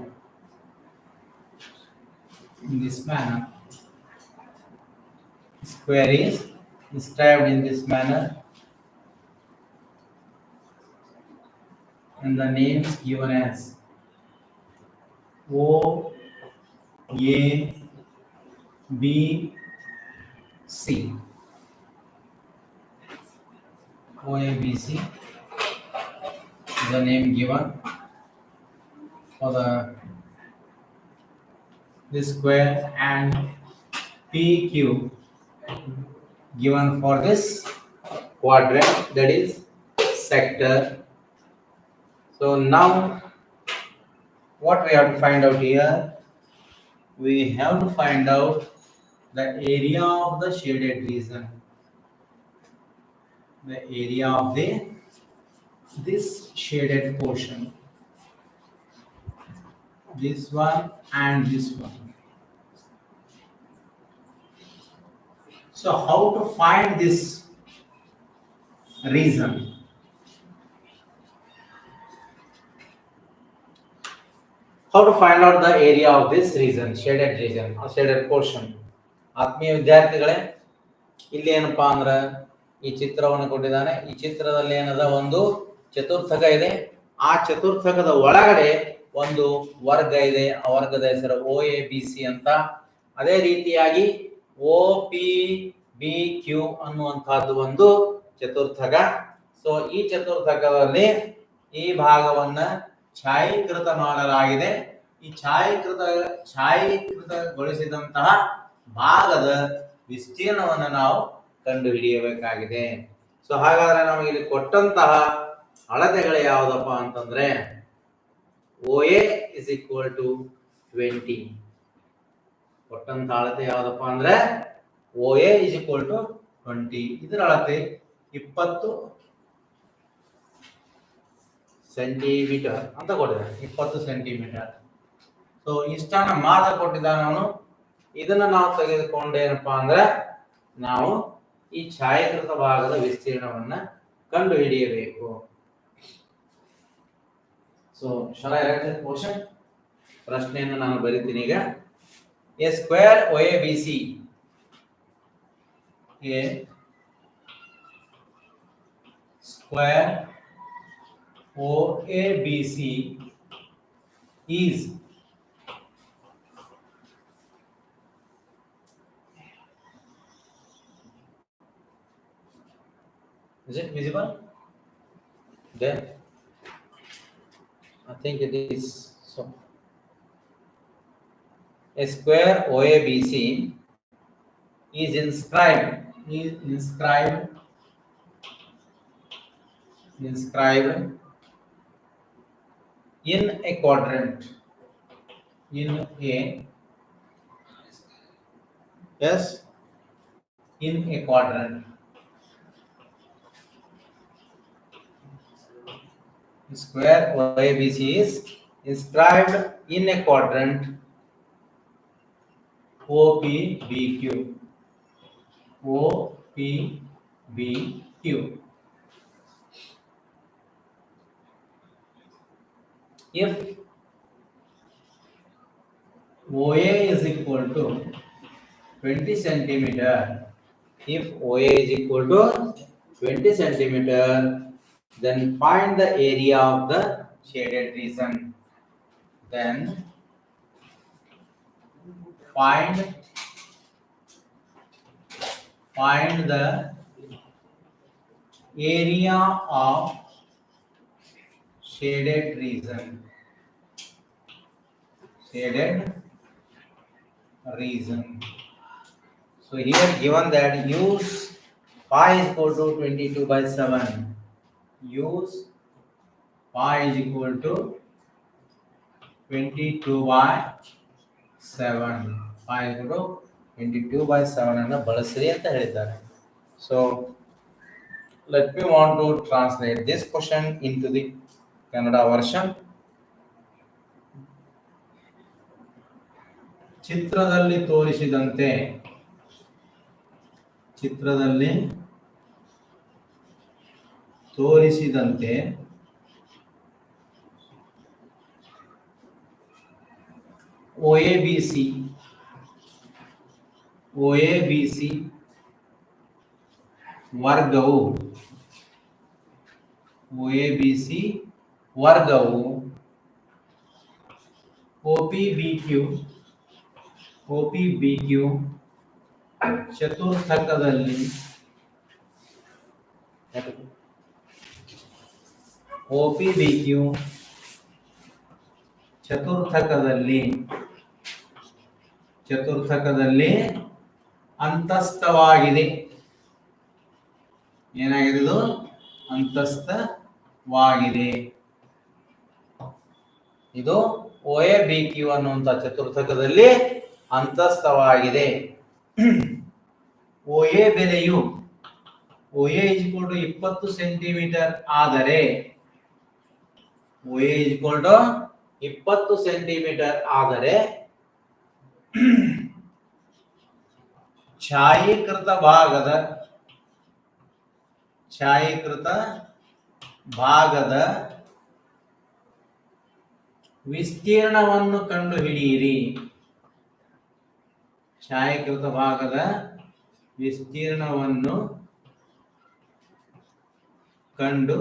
in this manner. Square is inscribed in this manner. and the names given as O A B C. O A B C, the name given for the this square, and PQ given for this quadrant, that is sector. So now what we have to find out here, we have to find out the area of the shaded region, the area of the this shaded portion, this one and this one. So how to find this region? How to find out the area of this region or shaded portion? ಆತ್ಮೀಯ ವಿದ್ಯಾರ್ಥಿಗಳೇ, ಇಲ್ಲಿ ಏನಪ್ಪಾ ಅಂದ್ರೆ ಈ ಚಿತ್ರವನ್ನು ಕೊಟ್ಟಿದ್ದಾನೆ. ಈ ಚಿತ್ರದಲ್ಲಿ ಏನದ ಒಂದು ಚತುರ್ಥಕ ಇದೆ. ಆ ಚತುರ್ಥಕದ ಒಳಗಡೆ ಒಂದು ವರ್ಗ ಇದೆ. ಆ ವರ್ಗದ ಹೆಸರು ಒ ಎ ಬಿ ಸಿ ಅಂತ. ಅದೇ ರೀತಿಯಾಗಿ ಒ ಪಿ ಬಿ ಕ್ಯೂ ಅನ್ನುವಂತಹದ್ದು ಒಂದು ಚತುರ್ಥಕ. ಸೊ ಈ ಚತುರ್ಥಕದಲ್ಲಿ ಈ ಭಾಗವನ್ನ ಛಾಯೀಕೃತ ಮಾಡಲಾಗಿದೆ. ಈ ಛಾಯೀಕೃತಗೊಳಿಸಿದಂತಹ ಭಾಗದ ವಿಸ್ತೀರ್ಣವನ್ನು ನಾವು ಕಂಡುಹಿಡಿಯಬೇಕಾಗಿದೆ. ಸೊ ಹಾಗಾದ್ರೆ ನಮಗೆ ಇಲ್ಲಿ ಕೊಟ್ಟಂತಹ ಅಳತೆಗಳು ಯಾವುದಪ್ಪ ಅಂತಂದ್ರೆ O A is equal to 20. ಕೊಟ್ಟಂತಹ ಅಳತೆ ಯಾವುದಪ್ಪ ಅಂದ್ರೆ O A is equal to 20. ಇದರ ಅಳತೆ 20 ಸೆಂಟಿಮೀಟರ್ ಅಂತ ಕೊಟ್ಟಿದ್ದಾನೆ, 20 ಸೆಂಟಿಮೀಟರ್. ಸೊ ಇಷ್ಟನ್ನ ಮಾತ್ರ ಕೊಟ್ಟಿದ್ದಾನೆ ಅವನು. ಇದನ್ನ ನಾವು ತೆಗೆದುಕೊಂಡೇನಪ್ಪಾ ಅಂದ್ರೆ ನಾವು ಈ ಛಾಯಾಕೃತ ಭಾಗದ ವಿಸ್ತೀರ್ಣವನ್ನ ಕಂಡು ಹಿಡಿಯಬೇಕು. ಸೊ ಶಾಲಾ ಕ್ವಶನ್, ಪ್ರಶ್ನೆಯನ್ನು ನಾನು ಬರೀತೀನಿ ಈಗ. A square O A B C, A square O A B C is Is it visible? There? I think it is so. A square OABC is inscribed in a quadrant. In a quadrant. Square OABC is inscribed in a quadrant OPBQ. If OA is equal to 20 centimeter, if OA is equal to 20 centimeter, then find the area of the shaded region. Then find the area of shaded region. So here given that use pi is equal to 22/7. Use pi is equal to 22/7. Pi is equal to 22/7 ಅನ್ನು ಬಳಸಿರಿ ಅಂತ ಹೇಳಿದ್ದಾರೆ. So let me want to translate this question into the Kannada version. ಚಿತ್ರದಲ್ಲಿ ತೋರಿಸಿದಂತೆ OABC ವರ್ಗವು ವರ್ಗವು O P B Q ಚತುರ್ಥಕದಲ್ಲಿ O P B Q ಚತುರ್ಥಕದಲ್ಲಿ ಅಂತಸ್ಥವಾಗಿದೆ. ಏನಾಗಿದೆ ಇದು? ಅಂತಸ್ಥವಾಗಿದೆ. ಇದು ಒ ಎ ಬಿ ಕ್ಯೂ ಅನ್ನುವಂಥ ಚತುರ್ಥಕದಲ್ಲಿ ಅಂತಸ್ಥವಾಗಿದೆ. ಒ ಎ ಬೆಲೆಯು ಒ ಎ 20 ಸೆಂಟಿಮೀಟರ್ ಆದರೆ 20 ಸೆಂಟಿಮೀಟರ್ ಆದರೆ ಛಾಯೀಕೃತ ಭಾಗದ ವಿಸ್ತೀರ್ಣವನ್ನು ಕಂಡುಹಿಡಿಯಿರಿ. ಛಾಯೀಕೃತ ಭಾಗದ ವಿಸ್ತೀರ್ಣವನ್ನು ಕಂಡು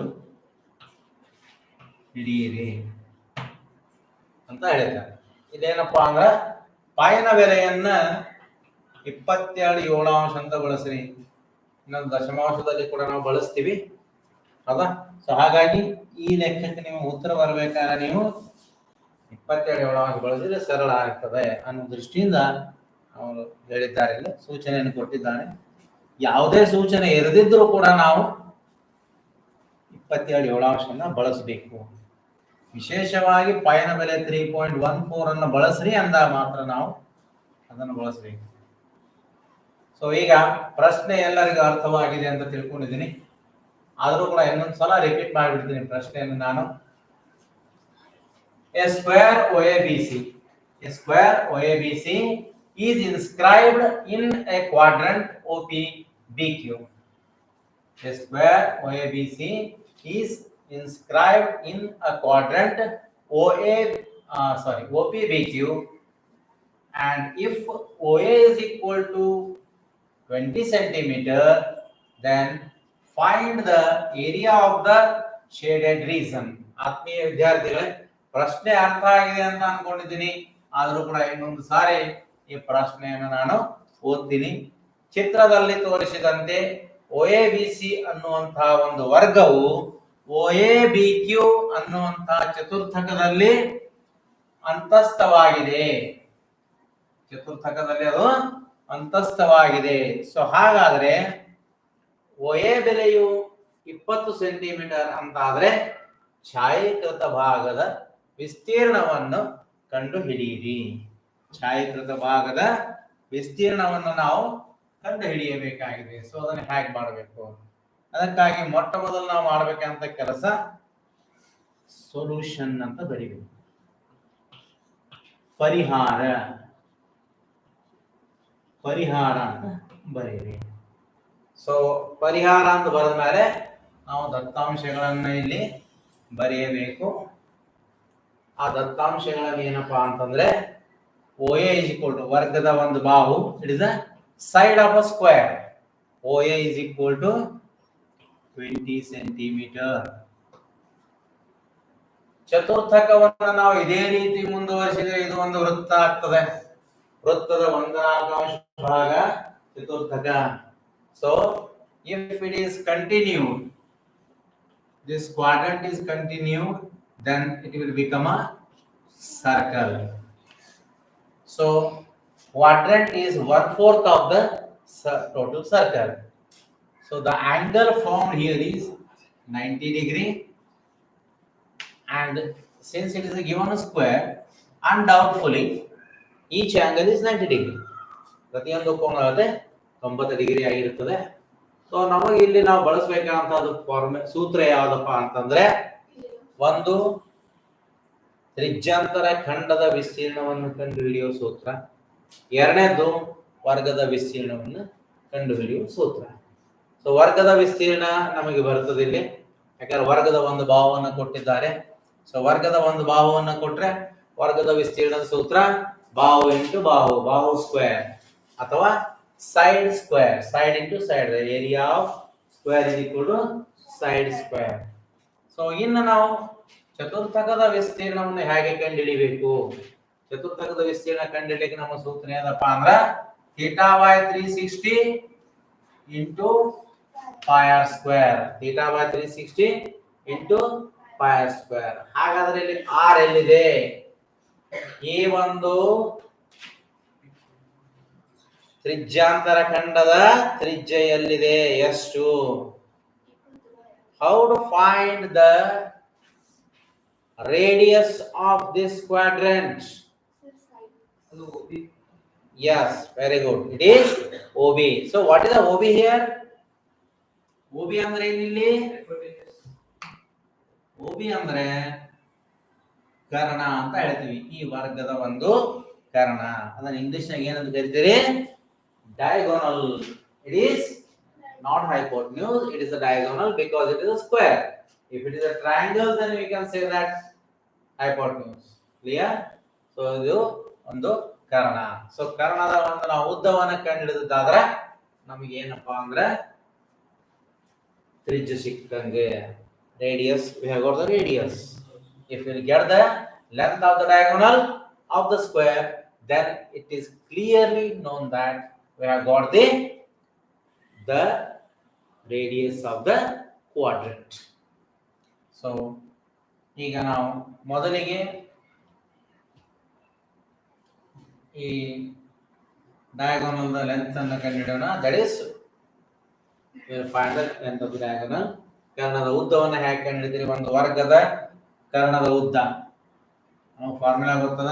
ಹಿಡಿಯಿರಿ ಅಂತ ಹೇಳಿದ್ದಾರೆ. ಇದೇನಪ್ಪಾ ಅಂದ್ರ ಪಾಯಿನ ಬೆಲೆಯನ್ನ 27 ಅಂತ ಬಳಸ್ರಿ. ಇನ್ನೊಂದು ದಶಮಾಂಶದಲ್ಲಿ ಕೂಡ ನಾವು ಬಳಸ್ತೀವಿ, ಹೌದಾ? ಸೊ ಹಾಗಾಗಿ ಈ ಲೆಕ್ಕಕ್ಕೆ ನೀವು ಉತ್ತರ ಬರಬೇಕಾದ್ರೆ ನೀವು 27 ಬಳಸಿದ್ರೆ ಸರಳ ಆಗ್ತದೆ ಅನ್ನೋ ದೃಷ್ಟಿಯಿಂದ ಅವರು ಹೇಳಿದ್ದಾರೆ. ಇಲ್ಲಿ ಸೂಚನೆಯನ್ನು ಕೊಟ್ಟಿದ್ದಾನೆ. ಯಾವುದೇ ಸೂಚನೆ ಇರದಿದ್ರೂ ಕೂಡ ನಾವು 27 ಬಳಸಬೇಕು. ವಿಶೇಷವಾಗಿ ಪಾಯಿನ ಬೆಲೆ 3.14 ಅನ್ನು ಬಳಸ್ರಿ ಅಂದಾಗ ಮಾತ್ರ ನಾವು ಅದನ್ನು ಬಳಸಬೇಕು. ಸೊ ಈಗ ಪ್ರಶ್ನೆ ಎಲ್ಲರಿಗೂ ಅರ್ಥವಾಗಿದೆ ಅಂತ ತಿಳ್ಕೊಂಡಿದ್ದೀನಿ. ಆದರೂ ಕೂಡ ಇನ್ನೊಂದ್ಸಲ ರಿಪೀಟ್ ಮಾಡಿಬಿಡ್ತೀನಿ ಪ್ರಶ್ನೆಯನ್ನು ನಾನು. A square OABC is inscribed in a quadrant OPBQ. A square OABC is inscribed in a quadrant OPBQ, and if OA is equal to 20 centimeter, then find the area of the shaded region. ಆತ್ಮೀಯ ವಿದ್ಯಾರ್ಥಿಗಳೇ, ಪ್ರಶ್ನೆ ಅರ್ಥ ಆಗಿದೆ ಅಂತ ಅನ್ಕೊಂಡಿದ್ದೀನಿ. ಆದರೂ ಕೂಡ ಇನ್ನೊಂದು ಸಾರಿ ಈ ಪ್ರಶ್ನೆಯನ್ನು ನಾನು ಓದ್ತೀನಿ. ಚಿತ್ರದಲ್ಲಿ ತೋರಿಸಿದಂತೆ OABC ಅನ್ನುವಂತಹ ಒಂದು ವರ್ಗವು OABQ ಅನ್ನುವಂತಹ ಚತುರ್ಥಕದಲ್ಲಿ ಅಂತಸ್ಥವಾಗಿದೆ. ಚತುರ್ಥಕದಲ್ಲಿ ಅದು ಅಂತಸ್ಥವಾಗಿದೆ. ಸೊ ಹಾಗಾದ್ರೆ OA ಬೆಲೆಯು 20 ಸೆಂಟಿಮೀಟರ್ ಅಂತಾದ್ರೆ ಛಾಯೀಕೃತ ಭಾಗದ ವಿಸ್ತೀರ್ಣವನ್ನು ಕಂಡು ಹಿಡಿಯಿರಿ. ಛಾಯೀಕೃತ ಭಾಗದ ವಿಸ್ತೀರ್ಣವನ್ನು ನಾವು ಕಂಡು ಹಿಡಿಯಬೇಕಾಗಿದೆ. ಸೊ ಅದನ್ನು ಹೇಗೆ ಮಾಡಬೇಕು? ಅದಕ್ಕಾಗಿ ಮೊಟ್ಟ ಮೊದಲು ನಾವು ಮಾಡಬೇಕಂತ ಕೆಲಸ ಸೊಲ್ಯೂಷನ್ ಅಂತ ಬರೀಬೇಕು. ಪರಿಹಾರ ಅಂತ ಬರೀರಿ. ಸೊ ಪರಿಹಾರ ಅಂತ ಬರೆದ ಮೇಲೆ ನಾವು ದತ್ತಾಂಶಗಳನ್ನ ಇಲ್ಲಿ ಬರೆಯಬೇಕು. ಆ ದತ್ತಾಂಶಗಳನ್ನು ಏನಪ್ಪಾ ಅಂತಂದ್ರೆ OA is equal to ವರ್ಗದ ಒಂದು ಬಾಹು, it is a side of a square. OA is equal to 20 centimetre. ಚತುರ್ಥಕವನ್ನು ನಾವು ಇದೇ ರೀತಿ ಮುಂದುವರಿಸಿದ್ರೆ ಇದು ಒಂದು ವೃತ್ತ ಆಗ್ತದೆ. ವೃತ್ತದ 1/4 ಭಾಗ ಚತುರ್ಥಕ. So if it is continued, this quadrant is continued, then it will become a circle. So quadrant is 1/4 of the total circle. So the angle formed here is 90 degree, and since it is a given square, undoubtedly each angle is 90 degree. ಪ್ರತಿಯೊಂದು ಕೋನ 90 degree ಆಗಿರುತ್ತದೆ. So ನಮಗೆ ಇಲ್ಲಿ ನಾವು ಬಳಸಬೇಕಾದಂತ ಸೂತ್ರ ಯಾವ್ದಪ್ಪ ಅಂತಂದ್ರೆ, ಒಂದು ತ್ರಿಜ್ಯಾಂತರ ಖಂಡದ ವಿಸ್ತೀರ್ಣವನ್ನು ಕಂಡುಹಿಡಿಯುವ ಸೂತ್ರ, ಎರಡನೇದು ವರ್ಗದ ವಿಸ್ತೀರ್ಣವನ್ನು ಕಂಡುಹಿಡಿಯುವ ಸೂತ್ರ. ಸೊ ವರ್ಗದ ವಿಸ್ತೀರ್ಣ ನಮಗೆ ಬರುತ್ತದೆ ಇಲ್ಲಿ, ಯಾಕಂದ್ರೆ ವರ್ಗದ ಒಂದು ಬಾಹುವನ್ನು ಕೊಟ್ಟಿದ್ದಾರೆ. ಸೊ ವರ್ಗದ ಒಂದು ಬಾಹುವನ್ನು ಕೊಟ್ರೆ ವರ್ಗದ ವಿಸ್ತೀರ್ಣದ ಸೂತ್ರ ಬಾಹು ಇಂಟು ಬಾಹು, ಬಾಹು ಸ್ಕ್ವೇರ್, ಅಥವಾ side square, side into side, the area of square is equal to side square. So ಇನ್ನು ನಾವು ಚತುರ್ಥಕದ ವಿಸ್ತೀರ್ಣವನ್ನು ಹೇಗೆ ಕಂಡುಹಿಡಿಬೇಕು? ಚತುರ್ಥಕದ ವಿಸ್ತೀರ್ಣ ಕಂಡುಹಿಡಿಯಕ್ಕೆ ನಮ್ಮ ಸೂತ್ರ ಏನಪ್ಪ ಅಂದ್ರ theta by 360 into pi R square. Theta by 360 into pi R square. ಹಾಗಾದ್ರೆ ಇಲ್ಲಿ ಆರ್ ಎಲ್ಲಿದೆ? ಈ ಒಂದು ತ್ರಿಜ್ಯಾಂತರ ಖಂಡದ ತ್ರಿಜ್ಯ ಎಲ್ಲಿದೆ? ಎಷ್ಟು? How to find the radius of this quadrant? Yes, very good. It is OB. So what is the OB here? OB ಅಂದ್ರೆ ಏನಿಲ್ಲಿ? OB ಅಂದ್ರೆ ಕರ್ಣ ಅಂತ ಹೇಳ್ತೀವಿ. ಈ ವರ್ಗದ ಒಂದು ಕರ್ಣ. ಅದನ್ನ ಇಂಗ್ಲಿಷ್ ನಾಗ ಏನಂತ ಕರಿತೀರಿ? Diagonal. It is not hypotenuse, it is a diagonal because it is a square. If it is a triangle, then we can say that hypotenuse. Clear? So ಇದು ಒಂದು ಕರ್ಣ. ಸೊ ಕರ್ಣದ ಒಂದು ನಾವು ಉದ್ದವನ್ನು ಕಂಡುಹಿಡಿದಾದ್ರೆ ನಮಗೆ ಏನಪ್ಪಾ ಅಂದ್ರೆ ತ್ರಿಜ್ಯ ಸಿಕ್ಕಂಗೆ. Radius, we have got the radius. If we get the length of the diagonal of the square, then it is clearly known that we have got the radius of the quadrant. So ಈಗ ನಾವು ಮೊದಲಿಗೆ ಈ diagonal length ಅನ್ನು ಕಂಡುಹಿಡಿಯೋಣ. That is, we will find the length of the diagonal. ಕರ್ಣದ ಉದ್ದವನ್ನು ಹೇಗೆ ಕಂಡುಹಿಡಿತೀರಿ? ಒಂದು ವರ್ಗದ ಕರ್ಣದ ಉದ್ದ ನಾವು ಫಾರ್ಮುಲಾ ಗೊತ್ತದ.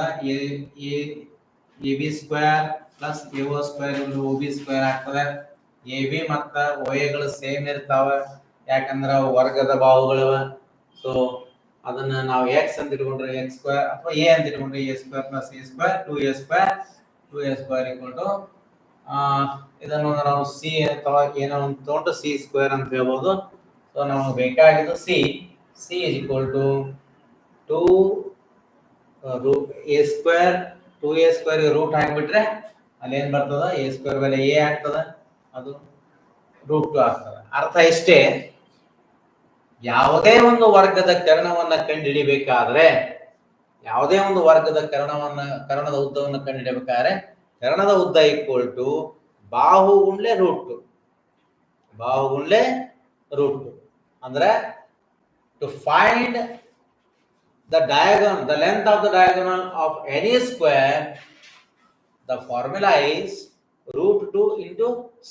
A B square plus A O square into O B square ಆಗ್ತದೆ. ಎ ಬಿ ಮತ್ತು ಒ ಎಗಳು ಸೇಮ್ ಇರ್ತಾವ, ಯಾಕಂದ್ರೆ ಅವು ವರ್ಗದ ಬಾಹುಗಳವ. ಸೊ ಅದನ್ನ ನಾವು ಎಕ್ಸ್ ಅಂತ ಇಟ್ಕೊಂಡ್ರೆ ಎಕ್ಸ್ ಸ್ಕ್ವೇರ್ ಅಥವಾ ಎ ಅಂತ ಇಟ್ಕೊಂಡ್ರೆ A square plus A square 2a square equal to ಇದನ್ನು ನಾವು ಸಿ ಅಥವಾ ಏನೋ ಒಂದು ತಗೊಂಡು ಸಿ ಸ್ಕ್ವೇರ್ ಅಂತ ಹೇಳ್ಬೋದು. ಸೊ ನಮಗೆ ಬೇಕಾಗಿದ್ದು C is equal to 2 a square 2a square root ಹಾಕಿಬಿಟ್ರೆ ಅಲ್ಲಿ ಏನ್ ಬರ್ತದ? ಎ ಸ್ಕ್ವೇರ್ ಬೆಲೆ ಎ ಆಗ್ತದ, ಅದು √2 ಆಗ್ತದೆ. ಅರ್ಥ ಇಷ್ಟೇ. ಯಾವುದೇ ಒಂದು ವರ್ಗದ ಕರ್ಣವನ್ನ ಕಂಡುಹಿಡಿಬೇಕಾದ್ರೆ, ಯಾವುದೇ ಒಂದು ವರ್ಗದ ಕರ್ಣದ ಉದ್ದವನ್ನು ಕಂಡುಹಿಡಿಯಬೇಕಾದ್ರೆ ಕರ್ಣದ ಉದ್ದ ಈಕ್ವಲ್ ಟು ಬಾಹು ಗುಂಡ್ಲೆ √2 ಅಂದ್ರೆ to find the length of the diagonal of any square, the formula is √2 into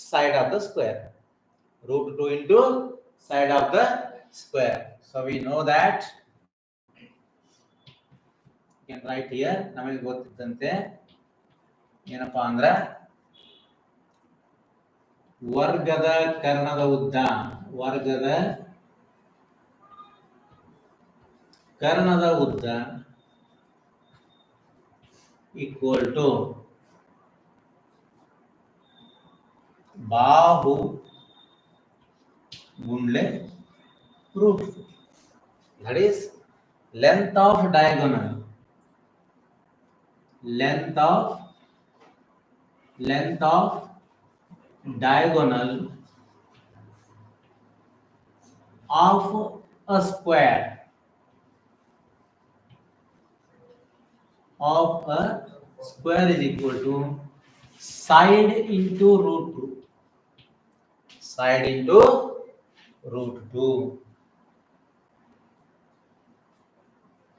side of the square. √2 into side of the square. So we know that. You can write here. ನಮಗೆ ಗೊತ್ತಿದ್ದಂತೆ ಏನಪ್ಪಾ ಅಂದ್ರೆ ವರ್ಗದ ಕರ್ಣದ ಉದ್ದ equal to ಬಾಹು ಗುಂಡ್ಲೆ √2. That is length of diagonal of a square is equal to side into √2.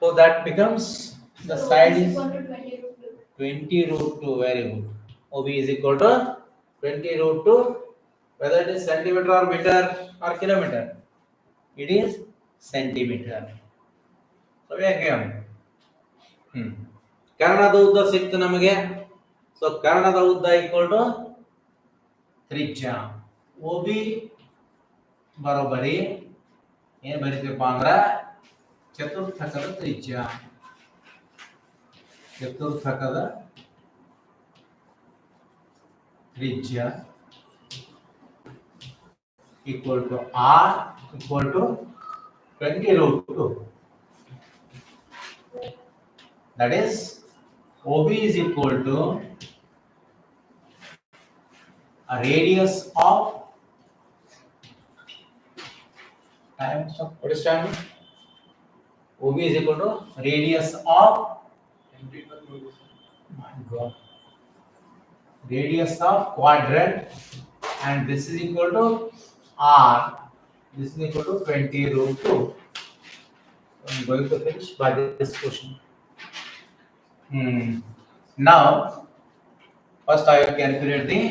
So that becomes the side is 20 √2. Very good. OB is equal to 20 √2. Whether it is centimeter or meter or kilometer, it is centimeter. So we are given. ಕರ್ಣದ ಉದ್ದ ಸಿಕ್ತು ನಮಗೆ. So ಕರ್ಣದ ಉದ್ದ equal to ತ್ರಿಜ್ಯ. OB ಬರೋಬರಿ ಏನ್ ಬರೀತೀವಪ್ಪ ಅಂದ್ರ ಚತುರ್ಥಕದ ತ್ರಿಜ್ಯ equal to R equal to 20 √2. That is, OB is equal to a radius of time. So what is time? OB is equal to radius of, my God, radius of quadrant, and this is equal to R. This is equal to 20 root 2. I'm going to finish by this question. Now, first I will calculate the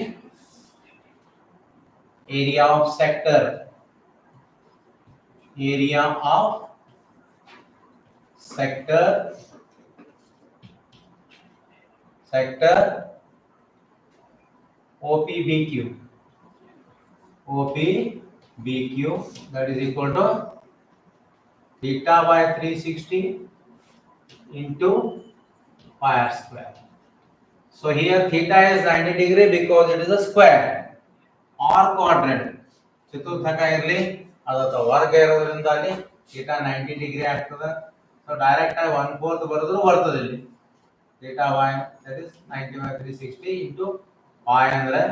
area of sector. Area of sector OPBQ. OPBQ, that is equal to theta by 360 into pi r square. So here theta is 90 degree because it is a square or quadrant. ಚತುರ್ಥಕ ಇರಲಿ ಅದು ವರ್ಗ ಇರೋದ್ರಿಂದ ಅಲ್ಲಿ theta 90 degree ಆಗ್ತದೆ. So direct ಆಗಿ 1/4 ಬರೆದ್ರು ಬರ್ತದೆ ಇಲ್ಲಿ. Theta y that is 90 by 360 into pi ಅಂದ್ರೆ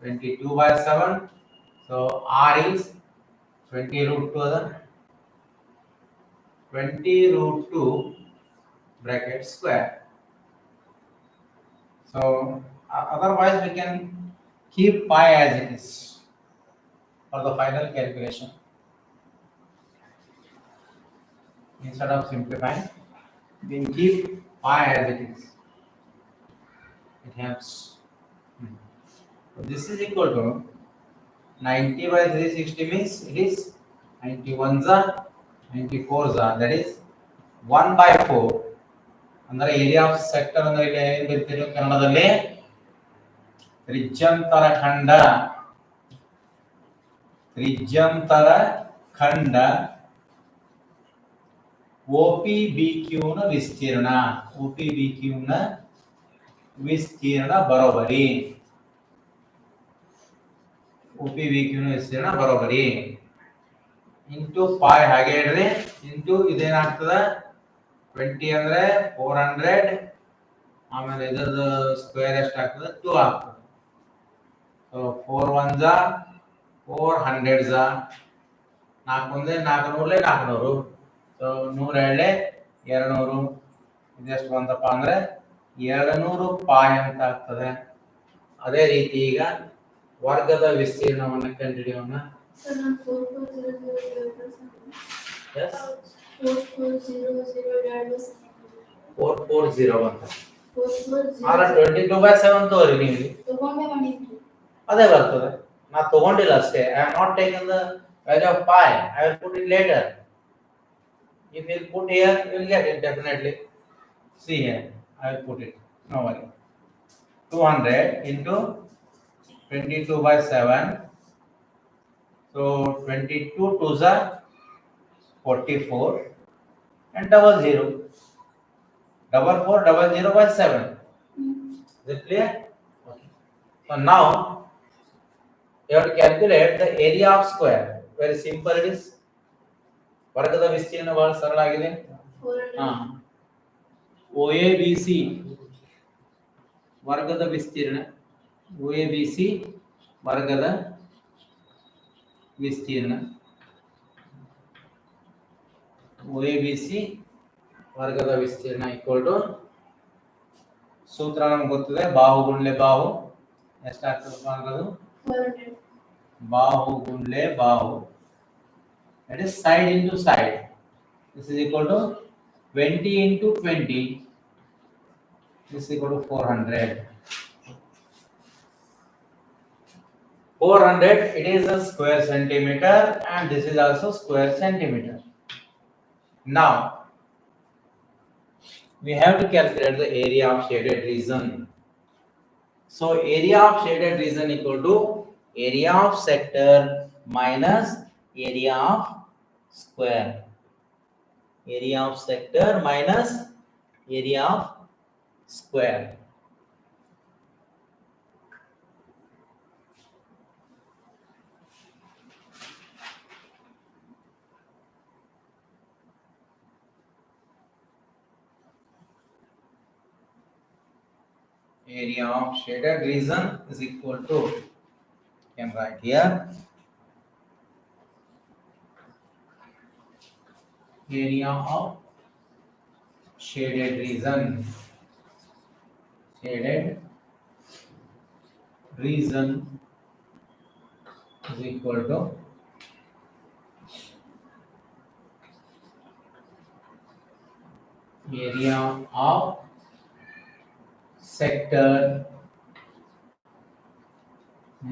22/7. So r is 20 root 2 ಅದ 20 root 2 bracket square. So otherwise we can keep pi as it is for the final calculation. Instead of simplifying, we can keep pi as it is. It helps. So this is equal to 90 by 360 means it is 91s are 94s are, that is 1/4. ಅಂದರೆ area of sector ಅಂದ್ರೆ ಇಲ್ಲಿ ಏನು ಬರ್ತಿರೋ ಕನ್ನಡದಲ್ಲಿ ತ್ರಿಜ್ಯಂತರ ಖಂಡ OPBQ ನ ವಿಸ್ತೀರ್ಣ. OPBQ ನ ವಿಸ್ತೀರ್ಣ ಬರೋಬರಿ. OPBQ ನ ವಿಸ್ತೀರ್ಣ ಬರೋಬರಿ ಇಂಟು pi ಹಾಗೆ ಇಡ್ರಿ ಇಂಟು ಇದೇನಾಗ್ತದೆ 20 ಅಂದ್ರೆ 400 ಆಮೇಲೆ ಇದರ ಸ್ಕ್ವೇರ್ ಎಷ್ಟು ಆಗ್ತದೆ 2 ಆಗ್ತದೆ. So 4 1s 4 100s 4 1 400 400. ಸೊ 100 200 ಇದೆಷ್ಟು ಬಂತಪ್ಪ ಅಂದ್ರೆ 200 ಪಾಯಿ ಅಂತ ಆಗ್ತದೆ. ಅದೇ ರೀತಿ ಈಗ ವರ್ಗದ ವಿಸ್ತೀರ್ಣವನ್ನು ಕಂಡುಹಿಡಿಯೋಣ. ಸರ್ ನಾನು 4400 Yes 4400 440 ಅಂತ 4400 ಆರ 22/7 ತೋರಿ ನೀವು ತಗೊಂಡೆ ಮಾಡಿದ್ರಿ. ಅದೇ ಬರ್ತದೆ. ನಾ ತಗೊಂಡಿಲ್ಲ ಅಷ್ಟೇ. I am not taken the value of pi. I will put it later. If you put here, you will get it definitely. See here, I will put it. No worry. 200 into 22/7. So 22 2s are 44 and double 0. Double 4 double 0/7. Is it clear? Okay. So now you have to calculate the area of square. Very simple it is. ವರ್ಗದ ವಿಸ್ತೀರ್ಣ ಬಹಳ ಸರಳ ಆಗಿದೆ. 400 OABC ವರ್ಗದ ವಿಸ್ತೀರ್ಣ. OABC ವರ್ಗದ ವಿಸ್ತೀರ್ಣ. OABC ವರ್ಗದ ವಿಸ್ತೀರ್ಣ equal to ಸೂತ್ರ ನಮಗೆ ಗೊತ್ತಿದೆ ಬಾಹು ಗುಣಲೆ ಬಾಹು ಎಷ್ಟಾಗ್ತದಪ್ಪ ಅನ್ನೋದು 400 ಬಾಹು ಗುಣಲೆ ಬಾಹು, that is side into side. This is equal to 20 into 20. This is equal to 400. 400 it is a square centimeter and this is also square centimeter. Now we have to calculate the area of shaded region. So area of shaded region equal to area of sector minus area of square. Area of sector minus area of square. Area of shaded region is equal to, you can write here, area of shaded region. Shaded region is equal to area of sector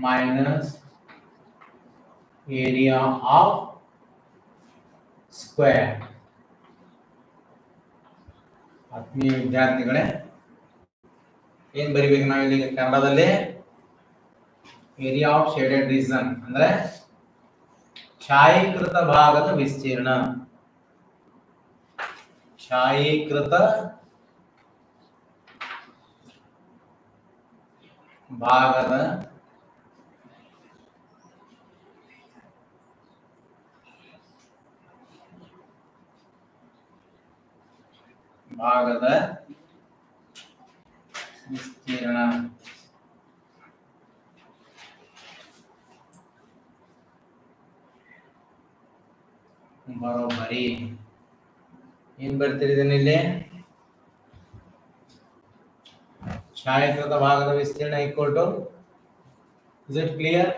minus area of square. ಆತ್ಮೀಯ ವಿದ್ಯಾರ್ಥಿಗಳೇ, ಏನ್ ಬರಿಬೇಕು ನಾವಿಲ್ಲಿ ಕನ್ನಡದಲ್ಲಿ? Area of shaded region ಅಂದ್ರೆ ಛಾಯೀಕೃತ ಭಾಗದ ವಿಸ್ತೀರ್ಣ. ಛಾಯೀಕೃತ ಭಾಗದ ವಿಸ್ತೀರ್ಣ. ಬರೋಬ್ಬರಿ. ಏನ್ ಬರ್ತೀರಿ ಇದನ್ನಿಲ್ಲಿ? ಛಾಯೀಕೃತ ಭಾಗದ ವಿಸ್ತೀರ್ಣ equal to, is it clear?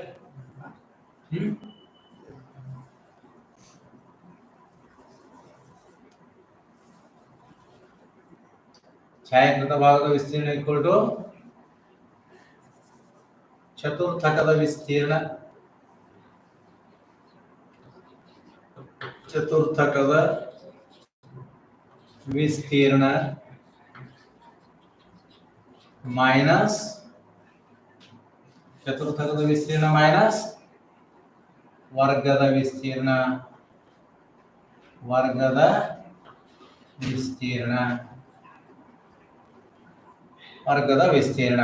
ಛಾಯೀಕೃತ ಭಾಗದ ವಿಸ್ತೀರ್ಣ ಈಕ್ವಲ್ ಟು ಚತುರ್ಥಕದ ವಿಸ್ತೀರ್ಣ. ಚತುರ್ಥಕದ ವಿಸ್ತೀರ್ಣ ಮೈನಸ್ ಚತುರ್ಥಕದ ವಿಸ್ತೀರ್ಣ ಮೈನಸ್ ವರ್ಗದ ವಿಸ್ತೀರ್ಣ. ವರ್ಗದ ವಿಸ್ತೀರ್ಣ. ವರ್ಗದ ವಿಸ್ತೀರ್ಣ.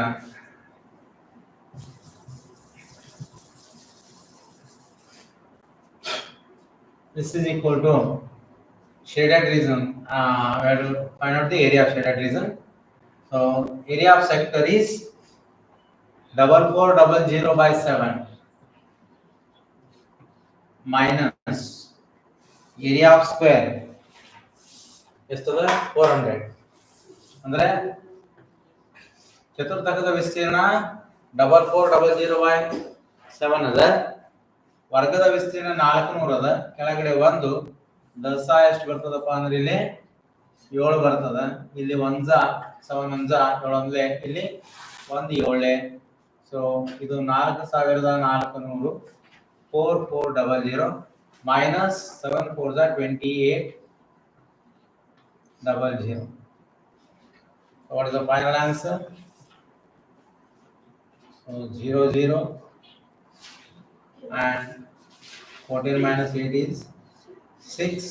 This is equal to shaded region. We have to find out the area of shaded region. So area of sector is 4400/7 minus area of square ಎಷ್ಟದ 400. ಅಂದ್ರೆ ಚತುರ್ಥಕದ ವಿಸ್ತೀರ್ಣ 4400/7 ಅದ. ವರ್ಗದ ವಿಸ್ತೀರ್ಣ 400 ಅದ. ಕೆಳಗಡೆ 1 ದಸ ಎಷ್ಟು ಬರ್ತದಪ್ಪ ಅಂದ್ರೆ ಇಲ್ಲಿ 7 ಬರ್ತದ. ಇಲ್ಲಿ 1 7 1 7 ಒಂದ್ಲೆ, ಇಲ್ಲಿ 1 7. ಸೊ ಇದು 4400 4400 minus 7 4 2800. So what is the final answer? So 0 0 and 14 minus 8 is 6.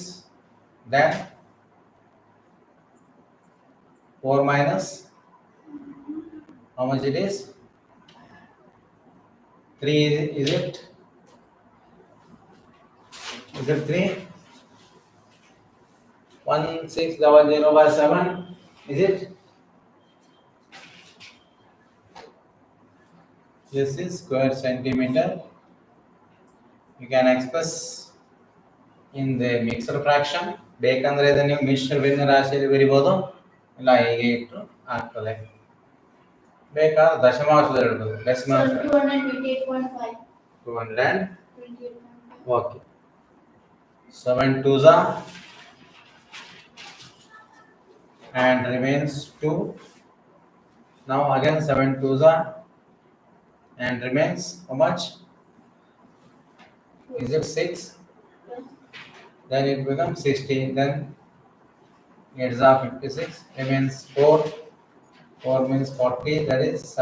Then 4 minus, how much it is? 3 is it? Is it 3? 1600/7 is it? This is square centimeter. You can express in the mixed fraction. ಬೇಕಂದ್ರೆ ಇದನ್ನ ನೀವು ಮಿಶ್ರ ಭಿನ್ನ ರಾಶಿಯಲ್ಲಿ ಬರಿಬಹುದು, ಇಲ್ಲ ಹೀಗೆ ಇಟ್ಟು ಆಗ್ತದೆ. ಬೇಕಾದ್ರೆ ದಶಮಾಂಶದಲ್ಲಿ ಇಡಬಹುದು. Decimal 228.5. 228. Okay. 7 2s and remains 2. Now again 7 2s and remains how much? Is it 6? Then it becomes 16. Then 8s are 56. Remains 4. 4 means 40. That is 7.